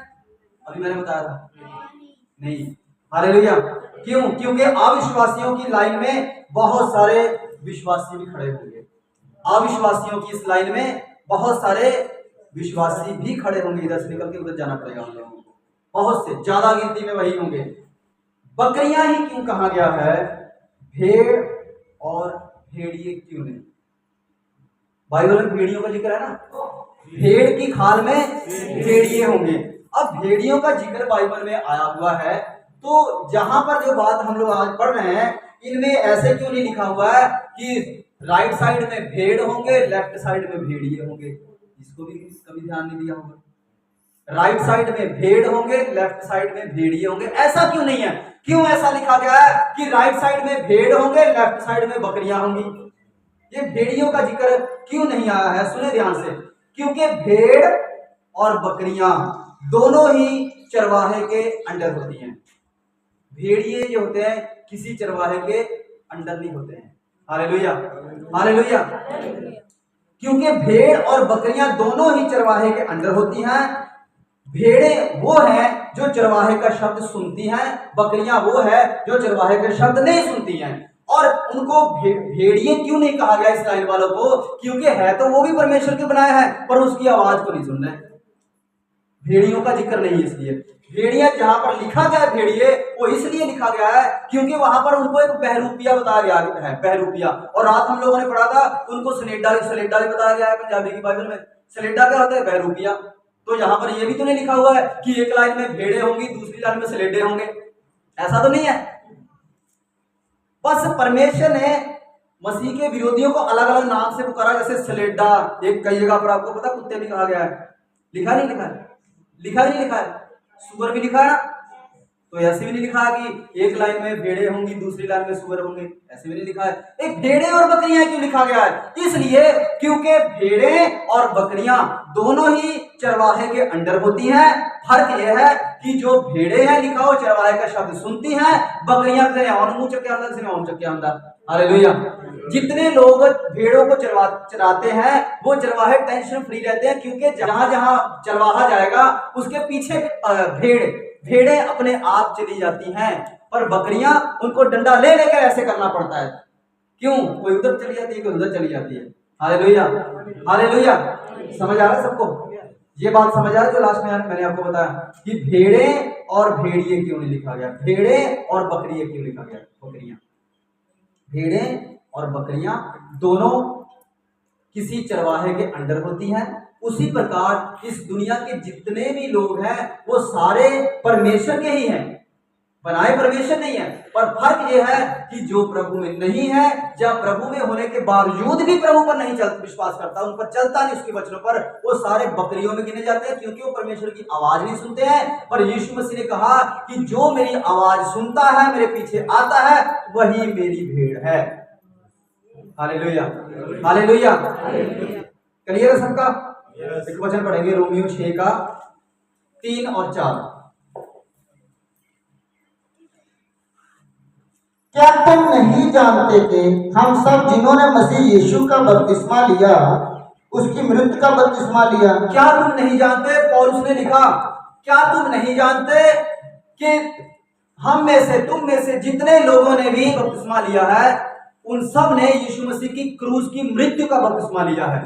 अभी मैंने बताया था नहीं। हालेलुया। क्यों? क्योंकि अविश्वासियों की लाइन में बहुत सारे विश्वासी भी खड़े होंगे, अविश्वासियों की इस लाइन में बहुत सारे विश्वासी भी खड़े होंगे। इधर से निकल के उधर जाना पड़ेगा हम लोगों को, बहुत से ज्यादा गिनती में वही होंगे। बकरियां ही क्यों कहा गया है, भेड़ और भेड़िए क्यों नहीं? बाइबल में भेड़ियों का जिक्र है ना, भेड़ की खाल में भेड़िए होंगे। अब भेड़ियों का जिक्र बाइबल में आया हुआ है, तो जहां पर जो बात हम लोग आज पढ़ रहे हैं इनमें ऐसे क्यों नहीं लिखा हुआ है कि राइट साइड में भेड़ होंगे, लेफ्ट साइड में भेड़िए होंगे? इसको भी कभी ध्यान नहीं दिया होगा। राइट साइड में भेड़ होंगे, लेफ्ट साइड में भेड़िए होंगे। ऐसा क्यों नहीं है? क्यों ऐसा लिखा गया है कि राइट साइड में भेड़ होंगे, लेफ्ट साइड में बकरियां होंगी? ये भेड़ियों का जिक्र क्यों नहीं आया है? सुने ध्यान से। क्योंकि भेड़ और बकरियां दोनों ही चरवाहे के अंडर होती हैं। भेड़िए जो होते हैं किसी चरवाहे के अंडर नहीं होते हैं। Hallelujah, hallelujah. क्योंकि भेड़ और बकरियां दोनों ही चरवाहे के अंडर होती हैं। भेड़ें वो है जो चरवाहे का शब्द सुनती हैं, बकरियां वो है जो चरवाहे का शब्द नहीं सुनती हैं। और उनको भेड़िए क्यों नहीं कहा गया इस्राएल वालों को? क्योंकि है तो वो भी परमेश्वर के बनाया है, पर उसकी आवाज को नहीं सुन रहे। भेड़ियों का जिक्र नहीं, इसलिए भेड़िया जहां पर लिखा गया है भेड़िए, वो इसलिए लिखा गया है क्योंकि वहां पर उनको एक बहरूपिया बताया गया है। बहरूपिया, और रात हम लोगों ने पढ़ा था उनको सलेडा भी बताया गया है पंजाबी की बाइबल में। सलेडा क्या होता है? बहरूपिया। तो यहाँ पर ये भी तो नहीं लिखा हुआ है कि एक लाइन में भेड़े होंगी, दूसरी लाइन में सलेडे होंगे। ऐसा तो नहीं है। बस परमेश्वर ने मसीह के विरोधियों को अलग अलग नाम से पुकारा, जैसे सलेडा, एक कई जगह पर आपको पता कुत्ते भी कहा गया है। लिखा नहीं लिखा है? लिखा नहीं लिखा है? सुअर भी लिखा है ना? तो ऐसे भी नहीं लिखा है कि एक लाइन में भेड़े होंगी, दूसरी लाइन में सुअर होंगे। ऐसे भी नहीं लिखा है। एक भेड़े और बकरियां क्यों लिखा गया है? इसलिए क्योंकि भेड़े और बकरियां दोनों ही चरवाहे के अंडर होती हैं। फर्क यह है कि जो भेड़े हैं लिखा हो चरवाहे का शब्द सुनती हैं, बकरियां हालेलुया। जितने लोग भेड़ों को चराते हैं वो चरवाहे टेंशन फ्री रहते हैं, क्योंकि जहां जहां चरवाहा जाएगा उसके पीछे भेड़ें अपने आप चली जाती हैं। पर बकरियां उनको डंडा ले लेकर ऐसे करना पड़ता है। क्यों? कोई उधर चली जाती है, कोई उधर चली जाती है। Hallelujah, hallelujah. समझ आ रहा है सबको? ये बात समझ आया जो लास्ट में मैंने आपको बताया कि भेड़े और भेड़िए क्यों नहीं लिखा गया, भेड़े और बकरिए क्यों लिखा गया? बकरियां, भेड़े और बकरियां दोनों किसी चरवाहे के अंडर होती हैं। उसी प्रकार इस दुनिया के जितने भी लोग हैं वो सारे परमेश्वर के ही हैं, बनाए परमेश्वर नहीं है। पर फर्क यह है कि जो प्रभु में नहीं है या प्रभु में होने के बावजूद भी प्रभु पर नहीं विश्वास करता, उन पर चलता नहीं उसके वचनों पर, वो सारे बकरियों में गिने जाते हैं, क्योंकि वो परमेश्वर की आवाज नहीं सुनते हैं। पर यीशु मसीह ने कहा कि जो मेरी आवाज सुनता है, मेरे पीछे आता है, वही मेरी भेड़ है। Hallelujah, hallelujah. क्लियर है सबका? एक वचन पढ़ेंगे रोमियो 6 का 3 और 4। क्या तुम नहीं जानते कि हम सब जिन्होंने मसीह यीशु का बपतिस्मा लिया उसकी मृत्यु का बपतिस्मा लिया? क्या तुम नहीं जानते? पौलुस ने लिखा, क्या तुम नहीं जानते कि हम में से, तुम में से जितने लोगों ने भी बपतिस्मा लिया है उन सब ने यीशु मसीह की क्रूस की मृत्यु का बपतिस्मा लिया है।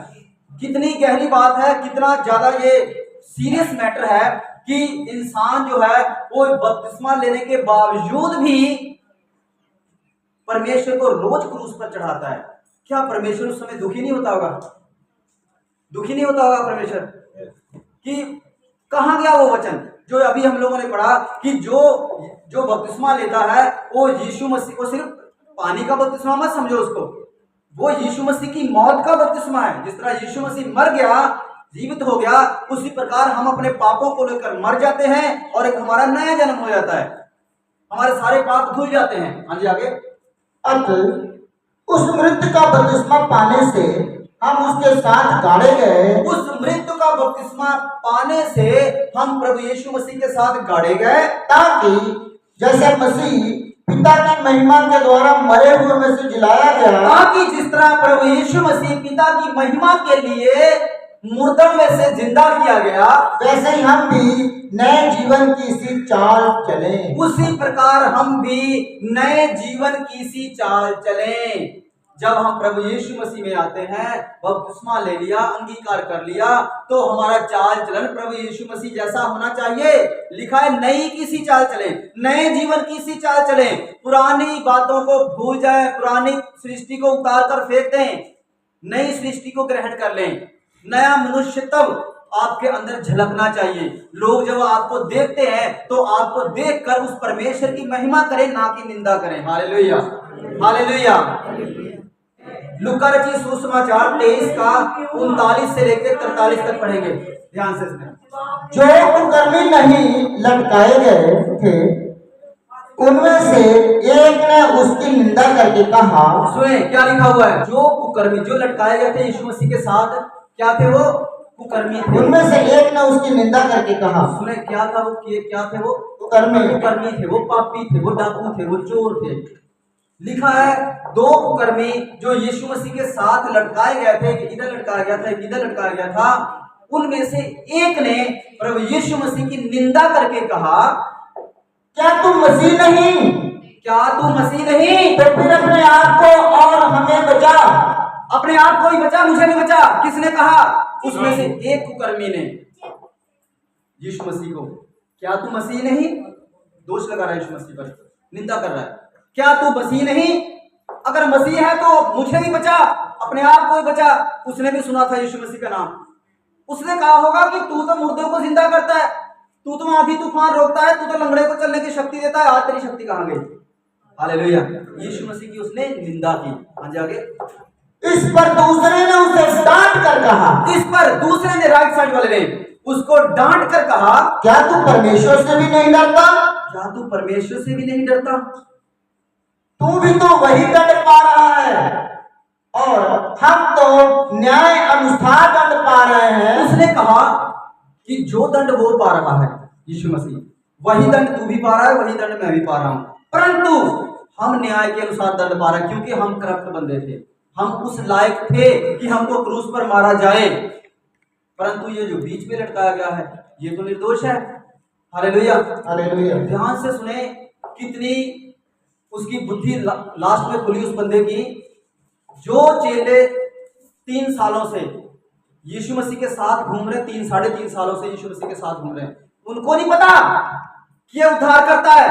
कितनी गहरी बात है, कितना ज्यादा ये सीरियस मैटर है कि इंसान जो है वो बपतिस्मा लेने के बावजूद भी परमेश्वर को रोज क्रूस पर चढ़ाता है। क्या परमेश्वर उस समय दुखी नहीं होता होगा? दुखी नहीं होता होगा परमेश्वर कि कहां गया वो वचन जो अभी हम लोगों ने पढ़ा कि जो बपतिस्मा लेता है वो यीशु मसीह को, सिर्फ पानी का बपतिस्मा मत समझो उसको, वो यीशु मसीह की मौत का बपतिस्मा है। जिस तरह यीशु मसीह मर गया, जीवित हो गया, उसी प्रकार हम अपने पापों को लेकर मर जाते हैं और एक हमारा नया जन्म हो जाता है, हमारे सारे पाप धुल जाते हैं। हाँ जी, आगे। अतः उस मृत्यु का बपतिस्मा पाने से हम उसके साथ गाड़े गए। उस मृत्यु का बपतिस्मा पाने से हम प्रभु यीशु मसीह के साथ गाड़े गए, ताकि जैसे मसीह पिता की महिमा के द्वारा मरे हुए में से जिलाया गया, ताकि जिस तरह प्रभु यीशु मसीह पिता की महिमा के लिए मुर्दों में से जिंदा किया गया, वैसे ही हम भी नए जीवन की सी चाल चलें। उसी प्रकार हम भी नए जीवन की सी चाल चलें। जब हम प्रभु यीशु मसीह में आते हैं, बपतिस्मा ले लिया, अंगीकार कर लिया, तो हमारा चाल चलन प्रभु यीशु मसीह जैसा होना चाहिए। लिखा है नई किसी चाल चले, नए जीवन की सी चाल चले, पुरानी बातों को भूल जाए, पुरानी सृष्टि को उतार कर फेंक दें, नई सृष्टि को ग्रहण कर लें। नया मनुष्यत्व आपके अंदर झलकना चाहिए। लोग जब आपको देखते हैं तो आपको देखकर उस परमेश्वर की महिमा करें, ना कि निंदा करें। Hallelujah, hallelujah. लूका रचित सुसमाचार 23 का 39 से लेकर 43 तक पढ़ेंगे, ध्यान से सुनें। जो कुकर्मी नहीं लटकाए गए थे उनमें से एक ने उसकी निंदा करके कहा, सुने क्या लिखा हुआ है, जो कुकर्मी जो लटकाए गए थे यीशु मसीह के साथ, क्या थे वो? कुकर्मी थे। उनमें से एक ने उसकी निंदा करके कहा, सुने क्या था वो, क्या थे वो? कुकर्मी थे, वो पापी थे, वो डाकू थे, वो चोर थे। लिखा है 2 कुकर्मी जो यीशु मसीह के साथ लटकाए गए थे, इधर लटकाया गया था, इधर लटकाया गया था, उनमें से एक ने प्रभु यीशु मसीह की निंदा करके कहा, क्या तू मसीह नहीं? क्या तू मसीह नहीं? तो फिर अपने आप को और हमें बचा। अपने आप को ही बचा, मुझे नहीं बचा। किसने कहा? उसमें से एक कुकर्मी ने यीशु मसीह को, क्या तू मसीह नहीं? दोष लगा रहा है यीशु मसीह पर, निंदा कर रहा है। क्या तू मसीह नहीं? अगर मसीह है तो मुझे ही बचा, अपने आप को ही बचा। उसने भी सुना था यीशु मसीह का नाम। उसने कहा होगा कि तू तो मुर्दों को जिंदा करता है, तू तो आंधी तूफान रोकता है, तू तो लंगड़े को चलने की शक्ति देता है, आज तेरी शक्ति कहां गई? हालेलुया। यीशु मसीह की उसने निंदा की। हाँ जी आगे। इस पर दूसरे ने उसे डांट कर कहा, इस पर दूसरे ने, राइट साइड वाले ने उसको डांट कर कहा, क्या तू परमेश्वर से भी नहीं डरता? क्या तू परमेश्वर से भी नहीं डरता? तू भी तो वही दंड पा रहा है और हम तो न्याय अनुसार दंड पा रहे हैं। उसने कहा कि जो दंड वो पा रहा है यीशु मसीह, वही दंड तू भी पा रहा है, वही दंड मैं भी पा रहा हूं, परंतु हम न्याय के अनुसार दंड पा रहे हैं, क्योंकि हम करप्ट बंदे थे, हम उस लायक थे कि हमको क्रूस पर मारा जाए, परंतु ये जो बीच में लटकाया गया है ये तो निर्दोष है। Hallelujah, hallelujah. ध्यान से सुने, कितनी उसकी बुद्धि लास्ट में खुली उस बंदे की। जो चेले 3 सालों से यीशु मसीह के साथ घूम रहे, 3-3.5 सालों से यीशु मसीह के साथ घूम रहे हैं, उनको नहीं पता कि ये उद्धार करता है।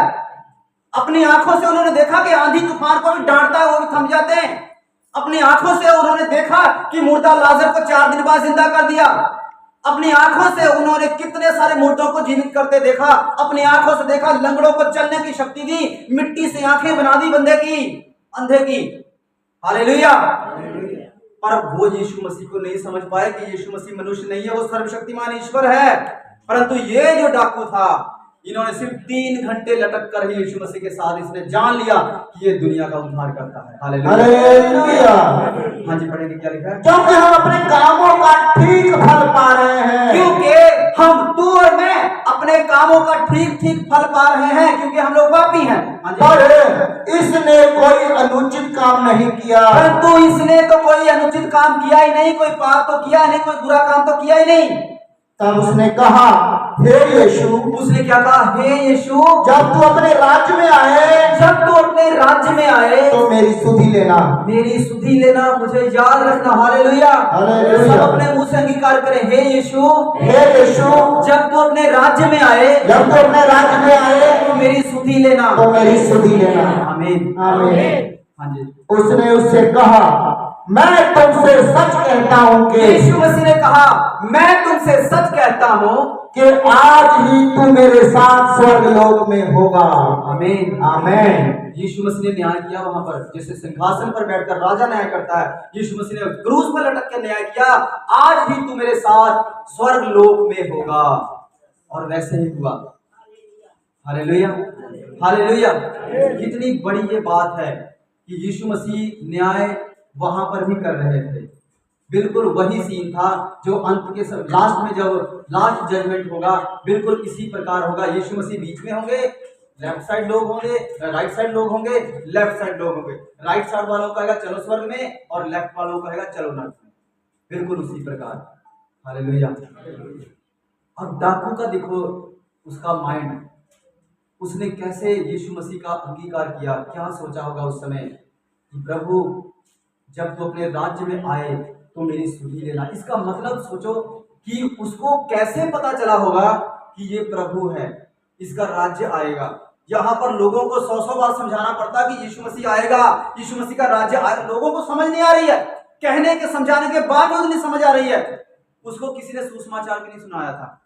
अपनी आंखों से उन्होंने देखा कि आंधी तूफान को भी डांटता है, वो भी थम जाते हैं। अपनी आंखों से उन्होंने देखा कि मुर्दा लाजर को 4 दिन बाद जिंदा कर दिया। अपनी आंखों से उन्होंने कितने सारे मुर्दों को जीवित करते देखा। अपनी आंखों से देखा, लंगड़ों को चलने की शक्ति दी, मिट्टी से आंखें बना दी बंदे की, अंधे की। हालेलुया। पर वो यीशु मसीह को नहीं समझ पाए कि यीशु मसीह मनुष्य नहीं है, वो सर्वशक्तिमान ईश्वर है। परंतु ये जो डाकू था, इन्होंने सिर्फ 3 घंटे लटक कर ही यीशु मसीह के साथ इसने जान लिया कि ये दुनिया का उद्धार करता है। हालेलुया। हाँ जी, पढ़ेंगे क्या लिखा है? क्योंकि हम अपने कामों का ठीक फल पा रहे हैं। क्योंकि हम, तू और मैं, अपने कामों का ठीक फल पा रहे हैं, क्योंकि हम लोग पापी हैं। हाँ जी। पर इसने कोई अनुचित काम नहीं किया। परंतु इसने तो कोई अनुचित काम किया ही नहीं, कोई पाप तो किया नहीं, कोई बुरा काम तो किया ही नहीं। तब उसने कहा, हे यीशु, उसने क्या कहा? हे यीशु, जब तू अपने राज्य में आए, जब तू अपने राज्य में आए तो मेरी सुधि लेना, मेरी सुधि लेना, मुझे याद रखना। हालेलुया। हालेलुया। सब अपने मुंह से अंगीकार करें, हे यीशु, हे यीशु, जब तू अपने राज्य में आए, जब तू अपने राज्य में आए तो मेरी सुधि लेना, तो मेरी सुधि लेना। आमीन, आमीन। हाँ जी। उसने उससे कहा, मैं तुमसे सच कहता हूँ कि यीशु मसीह ने कहा, मैं तुमसे सच कहता हूँ कि आज ही तू मेरे साथ स्वर्ग लोक में होगा। आमीन, आमीन। यीशु मसीह ने न्याय किया वहां पर, जैसे सिंहासन पर बैठकर राजा न्याय करता है। यीशु मसीह ने क्रूस पर लटक कर न्याय किया, आज ही तू मेरे साथ स्वर्ग लोक में होगा, और वैसे ही हुआ। Hallelujah, hallelujah. कितनी बड़ी ये बात है कि यीशु मसीह न्याय वहां पर भी कर रहे थे। बिल्कुल वही सीन था जो अंत के लास्ट में, जब लास्ट जजमेंट होगा, बिल्कुल इसी प्रकार होगा। यीशु मसीह बीच में होंगे, लेफ्ट साइड लोग होंगे, राइट साइड लोग होंगे, लेफ्ट साइड लोग होंगे। राइट साइड वालों का कहेगा चलो स्वर्ग में, और लेफ्ट वालों का कहेगा चलो नरक में। बिल्कुल उसी प्रकार। हालेलुया। अब डाकू का देखो उसका माइंड, उसने कैसे यीशु मसीह का अंगीकार किया, क्या सोचा होगा उस समय कि प्रभु जब तू अपने राज्य में आए तो मेरी सुधि लेना। इसका मतलब सोचो कि उसको कैसे पता चला होगा कि ये प्रभु है, इसका राज्य आएगा। यहाँ पर लोगों को 100 बार समझाना पड़ता कि यीशु मसीह आएगा, यीशु मसीह का राज्य आएगा। लोगों को समझ नहीं आ रही है, कहने के समझाने के बावजूद नहीं समझ आ रही है। उसको किसी ने सुसमाचार भी नहीं सुनाया था।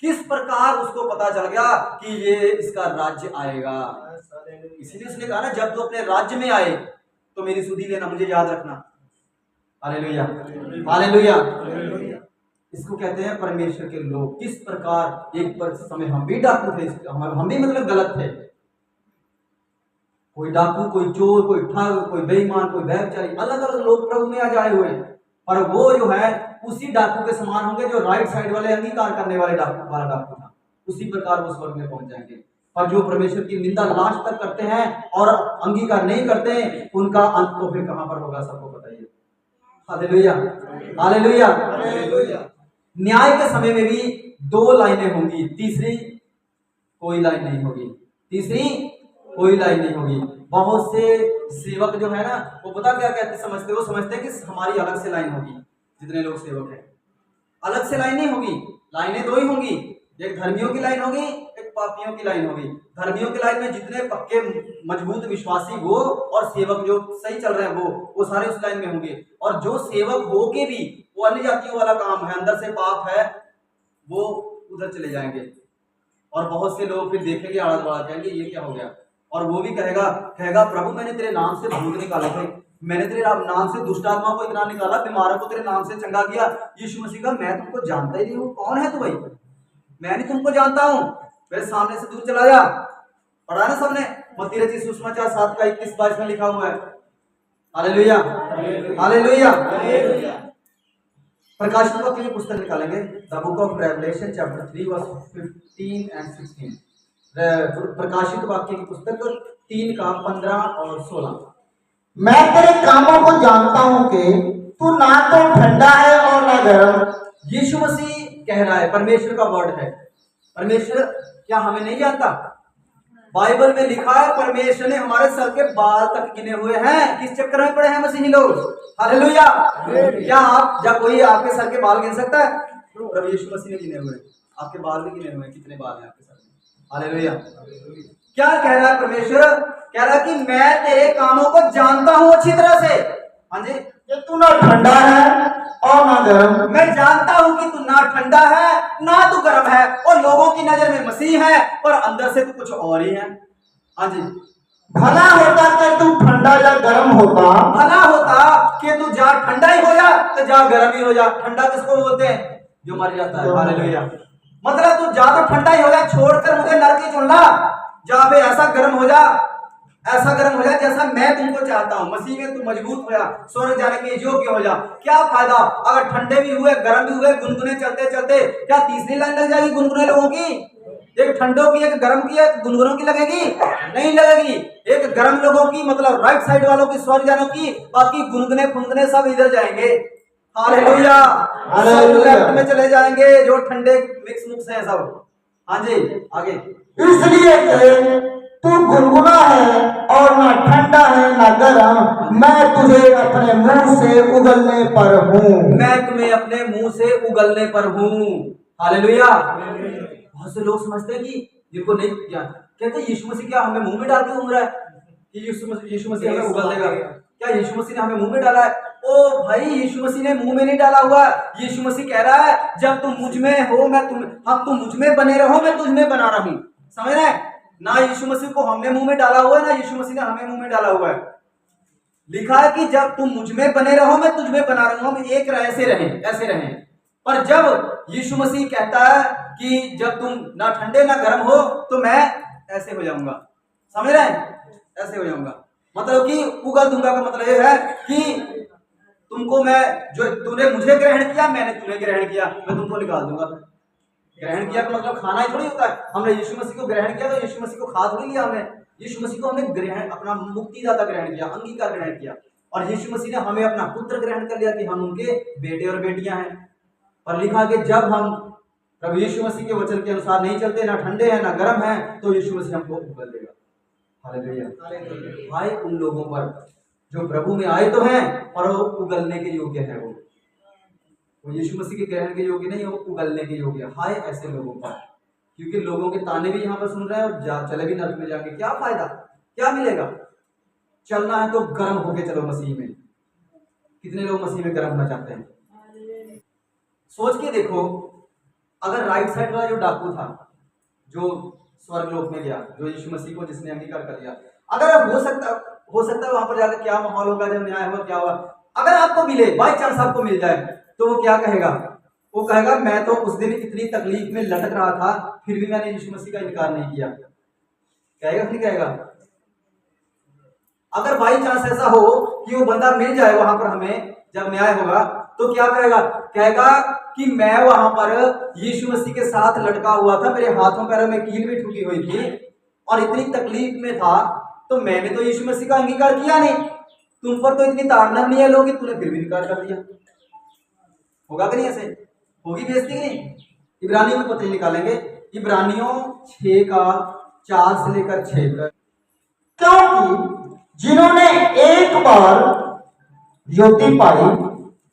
किस प्रकार उसको पता चल गया कि ये इसका राज्य आएगा? इसीलिए उसने कहा ना, जब तू अपने राज्य में आए तो मेरी सुधि लेना, मुझे याद रखना। Hallelujah, hallelujah. इसको कहते हैं परमेश्वर के लोग। किस प्रकार एक पर समय हम भी डाकू थे, हम भी मतलब गलत थे। कोई डाकू, कोई चोर, कोई ठग, कोई बेईमान, कोई व्यभिचारी, अलग अलग लोग प्रभु में आज आए हुए हैं। पर वो जो है उसी डाकू के समान होंगे जो राइट साइड वाले अंगीकार करने वाले डाकू वाला डाकू था। उसी प्रकार वो स्वर्ग में पहुंच जाएंगे। पर जो परमेश्वर की निंदा लास्ट तक करते हैं और अंगीकार नहीं करते, उनका अंत तो फिर कहां पर होगा, सबको पता ही है। Hallelujah, hallelujah, hallelujah. न्याय के समय में भी दो लाइनें होंगी, तीसरी कोई लाइन नहीं होगी, तीसरी कोई लाइन नहीं होगी। बहुत से सेवक जो है ना, वो पता क्या कहते समझते, वो समझते हैं कि हमारी अलग से लाइन होगी। जितने लोग सेवक हैं अलग से लाइन नहीं होगी, लाइनें दो ही होंगी। एक धर्मियों की लाइन होगी, एक पापियों की लाइन होगी। धर्मियों की लाइन में जितने पक्के मजबूत विश्वासी वो और सेवक जो सही चल रहे हैं वो सारे उस लाइन में होंगे। और जो सेवक हो के भी वो अन्य जातियों वाला काम है, अंदर से पाप है, वो उधर चले जाएंगे। और बहुत से लोग फिर देखेंगे, आड़ा बढ़ा जाएंगे, ये क्या हो गया। और वो भी कहेगा प्रभु मैंने तेरे नाम से भूत निकाले थे, मैंने तेरे नाम से दुष्ट आत्माओं को इतना निकाला, बीमारों को तेरे नाम से चंगा किया। यीशु मसीह का मैं तुमको जानता ही नहीं हूँ, कौन है तू भाई, मैं नहीं तुमको जानता हूँ, मेरे सामने से दूर चला जा। पढ़ा ना सबने, मत्ती रचित सुसमाचार 7 का 21-22 में लिखा हुआ है। Hallelujah, hallelujah. प्रकाशित वाक्य की पुस्तक निकालेंगे, the book of revelation chapter 3 verse 15 and 16। प्रकाशित वाक्य की पुस्तक 3 का 15 और 16। मैं तेरे कामों को जानता हूं कि तू ना तो ठंडा है और ना गर्म। यीशु मसीह कह रहा है, परमेश्वर का वर्ड है। परमेश्वर क्या हमें नहीं जानता? बाइबल में लिखा है परमेश्वर ने हमारे सर के बाल तक गिने हुए हैं। किस चक्कर में पड़े हैं मसीही लोग? हालेलुया। क्या आप जब कोई आपके सर के बाल गिन सकता है? प्रभु यीशु मसीह ने गिने हुए, आपके बाल भी गिने हुए, कितने बाल हैं आपके सर में? हालेलुया। क्या कह रहा है परमेश्वर? कह रहा है कि मैं तेरे कामों को जानता हूं अच्छी तरह से। हाँ जी, कि तू ना ठंडा है और ना गर्म। मैं जानता हूं कि तू ना ठंडा है ना तू गर्म है, और लोगों की नजर में मसीह है पर अंदर से तू कुछ और ही है। हाँ जी, भला होता कि तू ठंडा या गर्म होता। भला होता कि तू जा ठंडा ही हो जा तो जा गर्म ही हो जा। ठंडा किसको बोलते हैं? जो मर जाता है। हालेलुया। मतलब तू जा तो ठंडा ही हो जा, छोड़कर मुझे नरक ही चुन ला। जा बे ऐसा गर्म हो जा, ऐसा गर्म हो जा जैसा मैं तुमको चाहता हूं। मसीह में तू मजबूत हो जा, स्वर्ग जाने के योग्य हो जा। क्या फायदा अगर ठंडे भी हुए गर्म भी हुए, गुनगुने चलते चलते क्या तीसरी लाइन लग जाएगी गुनगुने लोगों की? एक ठंडों की, एक गर्म की, एक गुनगुनों की लगेगी? नहीं लगेगी। एक गर्म लोगों की मतलब राइट साइड वालों की स्वर्ग जाने की, बाकी गुनगुने फुनगुने सब इधर जाएंगे। हालेलुया, सब लेफ्ट में चले जाएंगे जो ठंडे मिक्स मुक्स हैं सब। हाँ जी, आगे। इसलिए कि तू गुनगुना है और ना ठंडा है ना गर्म, मैं तुझे अपने मुंह से उगलने पर हूँ। मैं तुम्हें अपने मुंह से उगलने पर हूँ। हालेलुया। बहुत से लोग समझते हैं कि जिनको नहीं ज्ञान, कहते हैं यीशु मसीह क्या हमें मुंह में डाल के घूम रहा है कि यीशु मसीह हमें उगल देगा? क्या यीशु मसीह ने हमें मुंह में डाला है? ओ भाई, यीशु मसीह ने मुंह में नहीं डाला हुआ। यीशु मसीह कह रहा है जब तुम मुझ में हो मैं तुम मुझ में बने रहो, मैं तुझ में बना रहूं। समझ रहे हैं ना? यीशु मसीह को हमने मुंह में डाला हुआ है, ना यीशु मसीह ने हमें मुंह में डाला हुआ है। लिखा है कि जब तुम मुझ में बने रहो मैं तुझ में बना रहूंगा, हम एक ऐसे रहें। पर जब यीशु मसीह कहता है कि जब तुम ना ठंडे ना गर्म हो तो मैं ऐसे हो जाऊंगा। समझ रहे हैं? ऐसे हो जाऊंगा मतलब कि उगल दूंगा का मतलब यह है कि तुमको मैं, जो तूने मुझे ग्रहण किया मैंने तुम्हें ग्रहण किया, मैं तुमको निकाल दूंगा। ग्रहण किया का मतलब खाना ही थोड़ी होता है। हमने यीशु मसीह को ग्रहण किया तो यीशु मसीह को खा थोड़ी लिया हमने। यीशु मसीह को हमने ग्रहण, अपना मुक्तिदाता ग्रहण किया, अंगीकार ग्रहण किया। और यीशु मसीह ने हमें अपना पुत्र ग्रहण कर लिया कि हम उनके बेटे और बेटियां हैं। और लिखा कि जब हम प्रभु यीशु मसीह के वचन के अनुसार नहीं चलते, ना ठंडे हैं ना गर्म हैं, तो यीशु मसीह हमको उगल देगा। हालेलुया। भाई उन लोगों पर जो प्रभु में आए तो हैं पर वो उगलने के योग्य है, वो यीशु मसीह के ग्रहण के योग्य नहीं, वो उगलने के योग्य। हाय ऐसे लोगों पर, क्योंकि लोगों के ताने भी यहाँ पर सुन रहे हैं और चले भी नरक में जाके क्या फायदा, क्या मिलेगा? चलना है तो गर्म होके चलो मसीह में। कितने लोग मसीह में गर्म होना चाहते हैं? सोच के देखो, अगर राइट साइड वाला जो डाकू था जो स्वर्ग लोक में गया, जो यीशु मसीह को जिसने अंगीकार कर लिया, अगर हो सकता है वहां पर जाकर क्या माहौल होगा जब न्याय होगा, क्या होगा? अगर आपको मिले, बाई चांस आपको मिल जाए, तो वो क्या कहेगा? वो कहेगा मैं तो उस दिन इतनी तकलीफ में लटक रहा था, फिर भी मैंने यीशु मसीह का इनकार नहीं किया। कहेगा कि नहीं कहेगा? अगर बाई चांस ऐसा हो कि वो बंदा मिल जाए वहां पर हमें, जब न्याय होगा, तो क्या कहेगा? कहेगा कि मैं वहां पर यीशु मसीह के साथ लटका हुआ था, मेरे हाथों पैरों में कील भी ठुकी हुई थी और इतनी तकलीफ में था, तो मैंने तो यीशु मसीह का अंगीकार किया नहीं। तुम पर तो इतनी ताड़ना नहीं है लोग, तूने फिर भी इनकार कर दिया। होगा कि नहीं? ऐसे होगी बेइज्जती कि नहीं? इब्रानियों की पत्री निकालेंगे, इब्रानियों 6 का 4 से लेकर 6 तक। क्योंकि जिन्होंने एक बार ज्योति पाई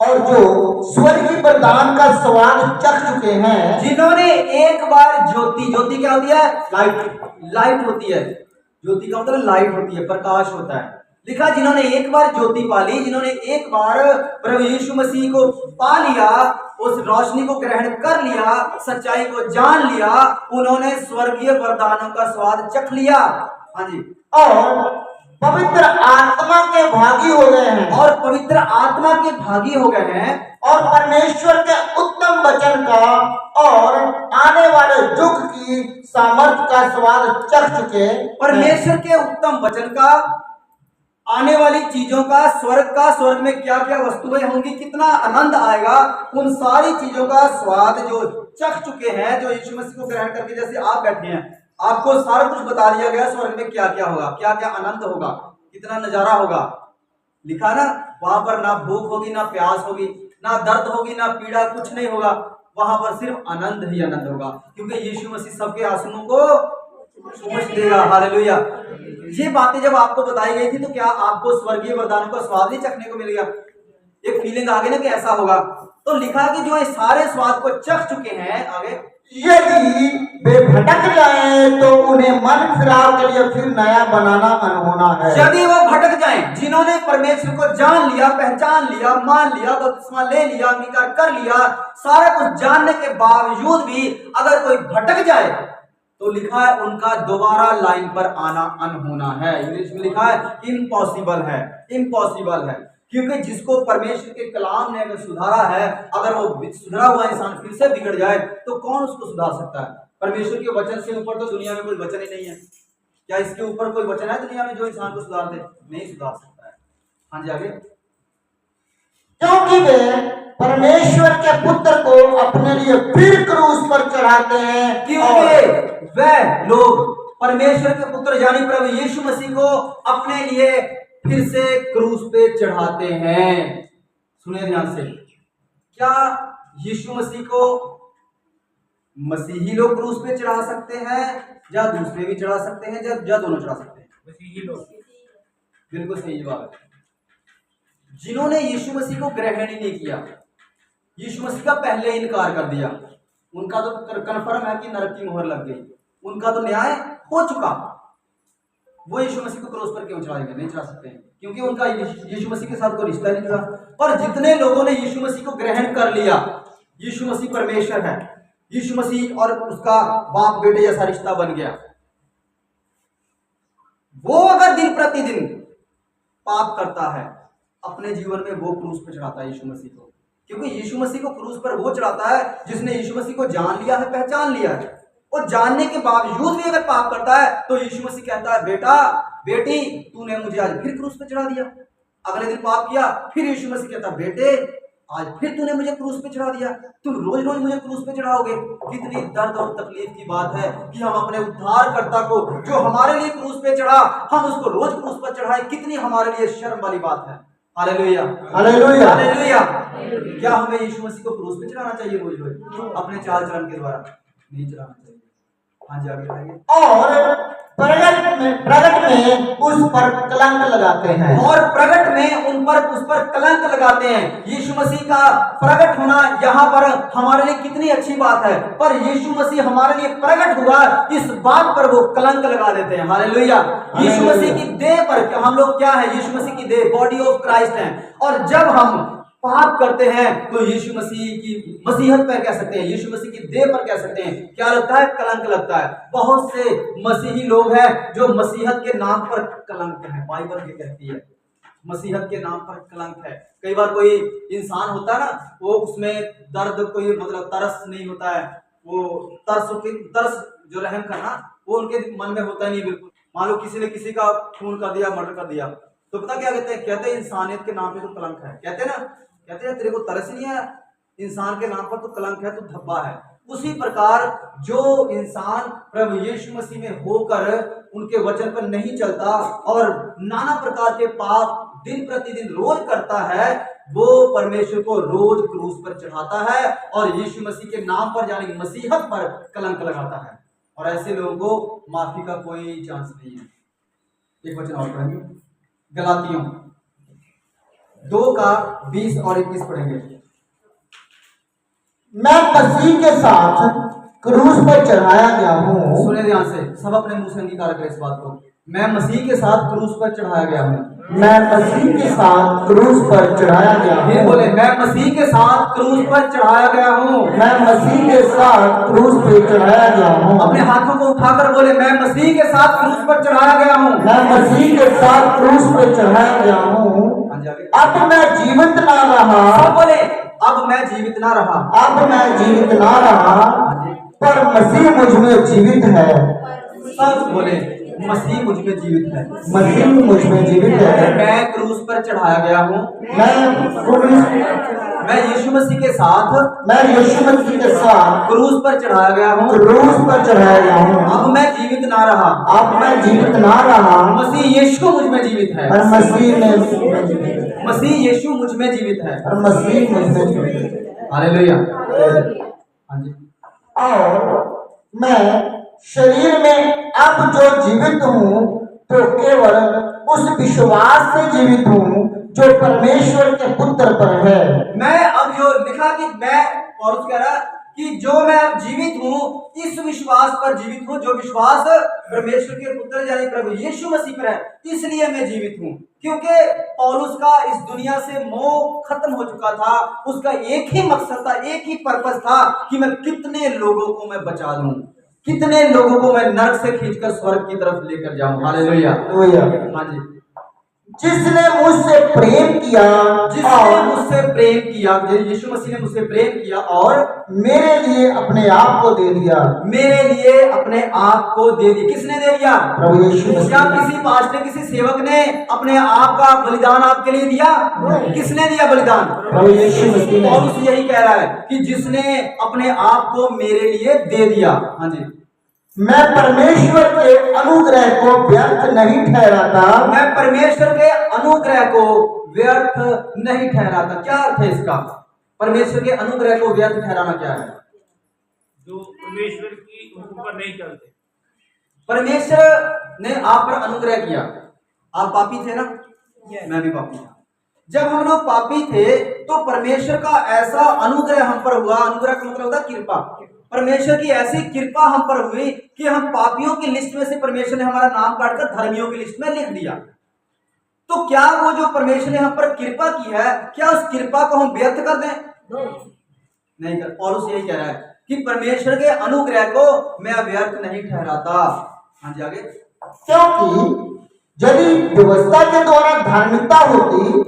और जो स्वर्गीय वरदान का स्वाद चख चुके हैं, जिन्होंने एक बार ज्योति, ज्योति क्या होती है? लाइट, लाइट होती है। ज्योति का मतलब लाइट होती है, प्रकाश होता है। लिखा जिन्होंने एक बार ज्योति पा ली, जिन्होंने एक बार प्रभु यीशु मसीह को पा लिया, उस रोशनी को ग्रहण कर लिया, सच्चाई को जान लिया, उन्होंने स्वर्गीय वरदानों का स्वाद चख लिया। हाँ जी। और पवित्र आत्मा के भागी हो गए हैं, और पवित्र आत्मा के भागी हो गए हैं, और परमेश्वर के उत्तम वचन का और आने वाले युग की सामर्थ का स्वाद चख चुके। परमेश्वर के उत्तम वचन का, आने वाली चीजों का, स्वर्ग में क्या क्या वस्तुएं होंगी, कितना आनंद आएगा, उन सारी चीजों का स्वाद जो चख चुके हैं, जो यीशु मसीह को ग्रहण करके, जैसे आप बैठे हैं, आपको सारा कुछ बता दिया गया स्वर्ग में क्या क्या होगा, क्या क्या आनंद होगा, कितना नजारा होगा। लिखा ना, वहां पर ना भूख होगी, ना प्यास होगी, ना दर्द होगी, ना पीड़ा, कुछ नहीं होगा। वहां पर सिर्फ आनंद ही आनंद होगा, क्योंकि यीशु मसीह सबके आंसुओं को समझ देगा। हालेलुया। ये बातें जब आपको बताई गई थी, तो क्या आपको स्वर्गीय वरदानों का स्वाद नहीं चखने को मिल गया? एक फीलिंग आ गई ना कि ऐसा होगा। तो लिखा कि जो इस सारे स्वाद को चख चुके हैं, आगे, यदि वे भटक जाएं तो उन्हें मन फिराव के लिए फिर नया बनाना मन होना है। यदि वो भटक जाएं, जिन्होंने परमेश्वर को जान लिया, पहचान लिया, मान लिया, बपतिस्मा ले लिया, अंगीकार कर लिया, सारा कुछ जानने के बावजूद भी अगर कोई भटक जाए, तो लिखा है उनका दोबारा लाइन पर आना अनहोना है। इंग्लिश में लिखा है इम्पॉसिबल है, इम्पॉसिबल है। क्योंकि जिसको परमेश्वर के कलाम ने अगर सुधारा है, अगर वो सुधरा हुआ इंसान फिर से बिगड़ जाए, तो कौन उसको सुधार सकता है? परमेश्वर के वचन से ऊपर तो दुनिया में कोई वचन ही नहीं है। क्या इसके ऊपर कोई वचन है दुनिया में जो इंसान को सुधार दे? नहीं सुधार सकता है। हाँ जी, आगे। क्योंकि वे परमेश्वर के पुत्र को अपने लिए फिर क्रूस पर चढ़ाते हैं, क्योंकि वह लोग परमेश्वर के पुत्र यानी प्रभु यीशु मसीह को अपने लिए फिर से क्रूस पे चढ़ाते हैं। सुनिए ध्यान से, क्या यीशु मसीह को मसीही लोग क्रूस पे चढ़ा सकते हैं, या दूसरे भी चढ़ा सकते हैं, या दोनों चढ़ा सकते हैं? मसीही लोग। बिल्कुल सही जवाब है। जिन्होंने यीशु मसीह को ग्रहण ही नहीं किया, यीशु मसीह का पहले इनकार कर दिया, उनका तो कन्फर्म है कि नरक की मोहर लग गई, उनका तो न्याय हो चुका। वो यीशु मसीह को क्रूस पर क्यों चढ़ाएंगे? नहीं चढ़ा सकते हैं, क्योंकि उनका यीशु मसीह के साथ कोई रिश्ता नहीं था। पर जितने लोगों ने यीशु मसीह को ग्रहण कर लिया, यीशु मसीह परमेश्वर है, यीशु मसीह और उसका बाप बेटे जैसा रिश्ता बन गया, वो अगर दिन प्रतिदिन पाप करता है अपने जीवन में, वो क्रूस पर चढ़ाता है यीशु मसीह को। क्योंकि यीशु मसीह को क्रूस पर वो चढ़ाता है जिसने यीशु मसीह को जान लिया है, पहचान लिया है, और जानने के बावजूद भी अगर पाप करता है, तो यीशु मसीह कहता है बेटा, बेटी, तूने मुझे आज फिर क्रूस पे चढ़ा दिया। अगले दिन पाप किया, फिर यीशु मसीह कहता है बेटे, आज फिर तूने मुझे क्रूस पे चढ़ा दिया, तुम रोज रोज मुझे क्रूस पे चढ़ाओगे। कितनी दर्द और तकलीफ की बात है कि हम अपने उद्धारकर्ता को, जो हमारे लिए क्रूस पे चढ़ा, हम उसको रोज क्रूस पर चढ़ाए। कितनी हमारे लिए शर्म वाली बात है। Hallelujah, hallelujah, hallelujah. क्या हमें यीशु मसीह को क्रूस पे चढ़ाना चाहिए रोज रोज अपने चाल चलन के द्वारा? नहीं चढ़ाना चाहिए। हाँ जी, आगे बताइए। और प्रगट में उस पर कलंक लगाते हैं, और प्रगट में उस पर कलंक लगाते हैं। यीशु मसीह का प्रगट होना यहाँ पर हमारे लिए कितनी अच्छी बात है, पर यीशु मसीह हमारे लिए प्रगट हुआ, इस बात पर वो कलंक लगा देते हैं। हालेलुया। यीशु मसीह की देह पर हम लोग क्या है? यीशु मसीह की देह, बॉडी ऑफ क्राइस्ट है। और जब हम पाप करते हैं तो यीशु मसीह की मसीहत पर कह सकते हैं, यीशु मसीह की देह पर कह सकते हैं, क्या लगता है? कलंक लगता है। बहुत से मसीही लोग हैं जो मसीहत के नाम पर कलंक है, बाइबल ये कहती है। मसीहत के नाम पर कलंक है। कई बार कोई इंसान होता है ना, वो उसमें दर्द कोई मतलब तरस नहीं होता है, वो तरस जो रहम करना वो उनके मन में होता ही नहीं बिल्कुल। मान लो किसी ने किसी का खून कर दिया, मर्डर कर दिया, तो पता क्या कहते हैं? कहते हैं इंसानियत के नाम पे तो कलंक है। कहते हैं ना, कहते हैं तेरे को तरस नहीं आया, इंसान के नाम पर तो कलंक है, तो धब्बा है। उसी प्रकार जो इंसान प्रभु यीशु मसीह में होकर उनके वचन पर नहीं चलता और नाना प्रकार के पाप दिन प्रतिदिन रोज करता है, वो परमेश्वर को रोज क्रूस पर चढ़ाता है और यीशु मसीह के नाम पर यानी मसीहत पर कलंक लगाता है। और ऐसे लोगों को माफी का कोई चांस नहीं है। एक वचन और पढ़ेंगे, गलातियों 2:20 और 21 पढ़ेंगे। मैं मसीह के साथ क्रूस पर चढ़ाया गया हूँ। सुने ध्यान से, सब अपने मुंह से अंगीकार करें इस बात को। मैं मसीह के साथ क्रूस पर चढ़ाया गया हूँ। मैं मसीह के साथ क्रूस पर चढ़ाया गया हूँ। फिर बोले, मैं मसीह के साथ क्रूस पर चढ़ाया गया हूँ। मैं मसीह के साथ क्रूस पर चढ़ाया गया हूँ। अपने हाथों को उठाकर बोले, मैं मसीह के साथ क्रूस पर चढ़ाया गया हूँ। मैं मसीह के साथ क्रूस पर चढ़ाया गया हूँ। अब मैं जीवित ना रहा। सब बोले, अब मैं जीवित ना रहा। अब मैं जीवित ना रहा, पर मसीह मुझ में जीवित है। सब बोले, मसीह मुझ में जीवित है। मसीह मुझ में जीवित है। मैं क्रूस पर चढ़ाया गया हूँ। मैं यीशु मसीह के साथ क्रूस पर चढ़ाया गया हूँ। क्रूस पर चढ़ाया गया हूँ। अब मैं जीवित ना रहा। अब मैं जीवित ना रहा, मसीह यीशु मुझ में जीवित है। और मसीह यीशु मुझ में जीवित है। और मसीह मुझ में जीवित है। हालेलुया। हाँ जी। और मैं शरीर में अब जो जीवित हूँ तो केवल उस विश्वास से जीवित हूँ जो परमेश्वर के पुत्र पर है। मैं अब जो लिखा कि मैं पौलुस कह रहा कि जो मैं अब जीवित हूँ इस विश्वास पर जीवित हूँ, जो विश्वास परमेश्वर के पुत्र यानी प्रभु यीशु मसीह पर है, इसलिए मैं जीवित हूँ। क्योंकि पौलुस का इस दुनिया से मोह खत्म हो चुका था। उसका एक ही मकसद था, एक ही पर्पस था कि मैं कितने लोगों को मैं बचा दूं, कितने लोगों को मैं नरक से खींचकर स्वर्ग की तरफ लेकर जाऊं। हालेलुया। हाँ जी। जिसने मुझसे प्रेम किया, यीशु मसीह ने मुझसे प्रेम किया और मेरे लिए अपने आप को दे दिया। मेरे लिए अपने आप को दे दिया। किसने दे दिया? प्रभु यीशु मसीह। क्या किसी पास्टर, किसी सेवक ने अपने आप का बलिदान आपके लिए दिया? किसने दिया बलिदान? प्रभु यीशु मसीह। और उस यही कह रहा है कि जिसने अपने आप को मेरे लिए दे दिया। हाँ जी। मैं परमेश्वर के अनुग्रह को व्यर्थ नहीं ठहराता। मैं परमेश्वर के अनुग्रह को व्यर्थ नहीं ठहराता। क्या अर्थ है इसका? परमेश्वर के अनुग्रह को व्यर्थ ठहराना क्या है? जो परमेश्वर की हुक्म पर नहीं चलते। परमेश्वर ने आप पर अनुग्रह किया। आप पापी थे ना? मैं भी पापी था। जब हम लोग पापी थे तो परमेश्वर का ऐसा अनुग्रह हम पर हुआ। अनुग्रह का मतलब होता है कृपा। परमेश्वर की ऐसी कृपा हम पर हुई कि हम पापियों की लिस्ट में से परमेश्वर ने हमारा नाम काटकर धर्मियों की लिस्ट में लिख दिया। तो क्या वो जो परमेश्वर ने हम पर कृपा की है, क्या उस कृपा को हम व्यर्थ कर दें? नहीं कर। पौलुस यही कह रहा है कि परमेश्वर के अनुग्रह को मैं व्यर्थ नहीं ठहराता। हाँ जी, आगे। क्योंकि यदि व्यवस्था के द्वारा धार्मिकता होती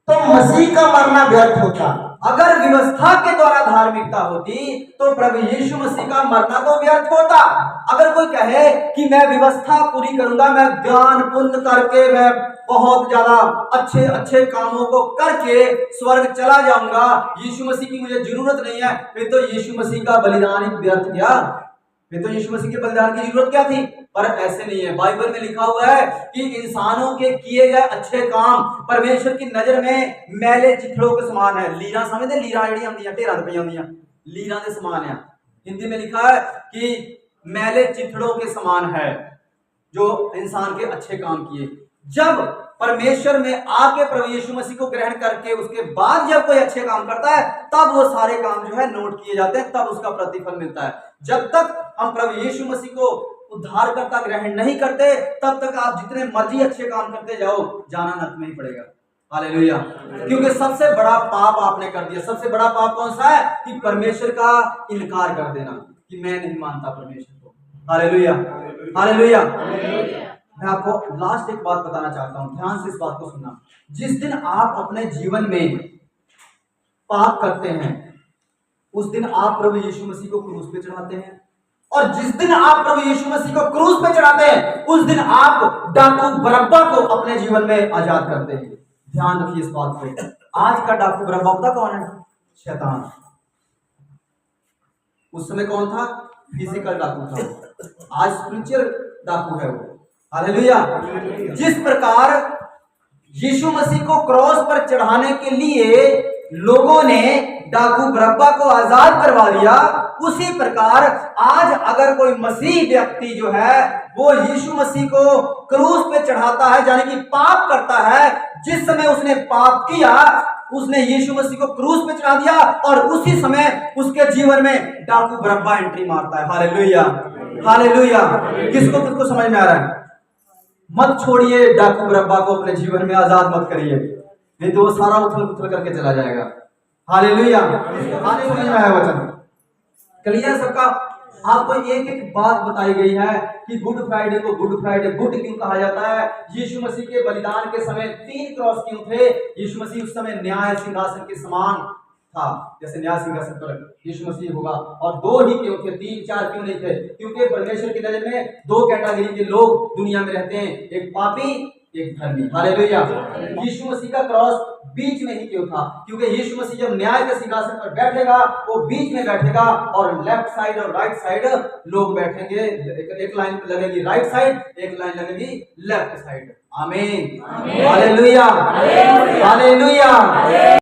तो मसीह का मरना व्यर्थ होता। अगर व्यवस्था के द्वारा धार्मिकता होती तो प्रभु यीशु मसीह का मरना तो व्यर्थ होता। अगर कोई कहे कि मैं व्यवस्था पूरी करूंगा, मैं दान पुण्य करके, मैं बहुत ज्यादा अच्छे अच्छे कामों को करके स्वर्ग चला जाऊंगा, यीशु मसीह की मुझे जरूरत नहीं है, फिर तो यीशु मसीह का बलिदान ही व्यर्थ गया। फिर तो यीशु मसीह के बलिदान की जरूरत क्या थी? पर ऐसे नहीं है। बाइबल में लिखा हुआ है कि इंसानों के किए गए अच्छे काम परमेश्वर की नजर में मैले चिथड़ों के समान है। लीरा समझते? लीरा जड़ी आंदी है, ढेरा पे आंदी है, लीरा के समान है। हिंदी में लिखा है कि मैले चिथड़ों के समान है जो इंसान के अच्छे काम किए। जब परमेश्वर में आके प्रभु यीशु मसीह को ग्रहण करके उसके बाद जब कोई अच्छे काम करता है तब वो सारे काम जो है नोट किए जाते हैं, तब उसका प्रतिफल मिलता है। जब तक हम प्रभु यीशु मसीह को उद्धारकर्ता ग्रहण नहीं करते तब तक आप जितने मर्जी अच्छे काम करते जाओ, जाना नरक में ही पड़ेगा। हालेलुया। क्योंकि सबसे बड़ा पाप आपने कर दिया। सबसे बड़ा पाप कौन सा है? कि परमेश्वर का इनकार कर देना, कि मैं नहीं मानता परमेश्वर को। Hallelujah, hallelujah. मैं आपको लास्ट एक बात बताना चाहता हूं, ध्यान से इस बात को सुनना। जिस दिन आप अपने जीवन में पाप करते हैं, उस दिन आप प्रभु यीशु मसीह को क्रूस पे चढ़ाते हैं, और जिस दिन आप प्रभु यीशु मसीह को क्रूस पे चढ़ाते हैं, उस दिन आप डाकू बरअब्बा को अपने जीवन में आजाद करते हैं। ध्यान रखिए इस बात को। आज का डाकू बरअब्बा पता कौन है? शैतान। उस समय कौन था? फिजिकल डाकू था, आज स्पिरिचुअल डाकू है वो। हालेलुया। जिस प्रकार यीशु मसीह को क्रॉस पर चढ़ाने के लिए लोगों ने डाकू बरअब्बा को आजाद करवा दिया, उसी प्रकार आज अगर कोई मसीह व्यक्ति जो है वो यीशु मसीह को क्रूस पे चढ़ाता है, यानी कि पाप करता है, जिस समय उसने पाप किया उसने यीशु मसीह को क्रूस पे चढ़ा दिया, और उसी समय उसके जीवन में डाकू बरअब्बा एंट्री मारता है। Hallelujah, hallelujah. किसको किसको समझ में आ रहा है? मत छोड़िए डाकू बरअब्बा को अपने जीवन में, आजाद मत करिए, नहीं तो वो सारा उथल पुथल करके चला जाएगा। हालेलुया, हालेलुया है वचन। क्लियर सबका? आपको एक एक बात बताई गई है कि गुड फ्राइडे को गुड फ्राइडे गुड क्यों कहा जाता है। यीशु मसीह के बलिदान के समय 3 क्रॉस क्यों थे? यीशु मसीह उस समय न्याय सिंहासन के समान था, जैसे न्याय सिंहासन पर यीशु मसीह होगा, और 2 ही क्यों थे? 3 4 क्यों नहीं थे? क्योंकि परमेश्वर की नजर में 2 कैटेगरी के लोग दुनिया में रहते हैं, एक पापी, एक धर्मी। हालेलुया। यीशु मसीह का क्रॉस बीच में ही क्यों था? क्योंकि यीशु मसीह जब न्याय के सिंहासन पर बैठेगा, वो बीच में बैठेगा, और लेफ्ट साइड और राइट साइड लोग बैठेंगे। एक लाइन लगेगी राइट साइड, एक लाइन लगेगी लेफ्ट साइड। आमीन, हालेलुया, हालेलुया।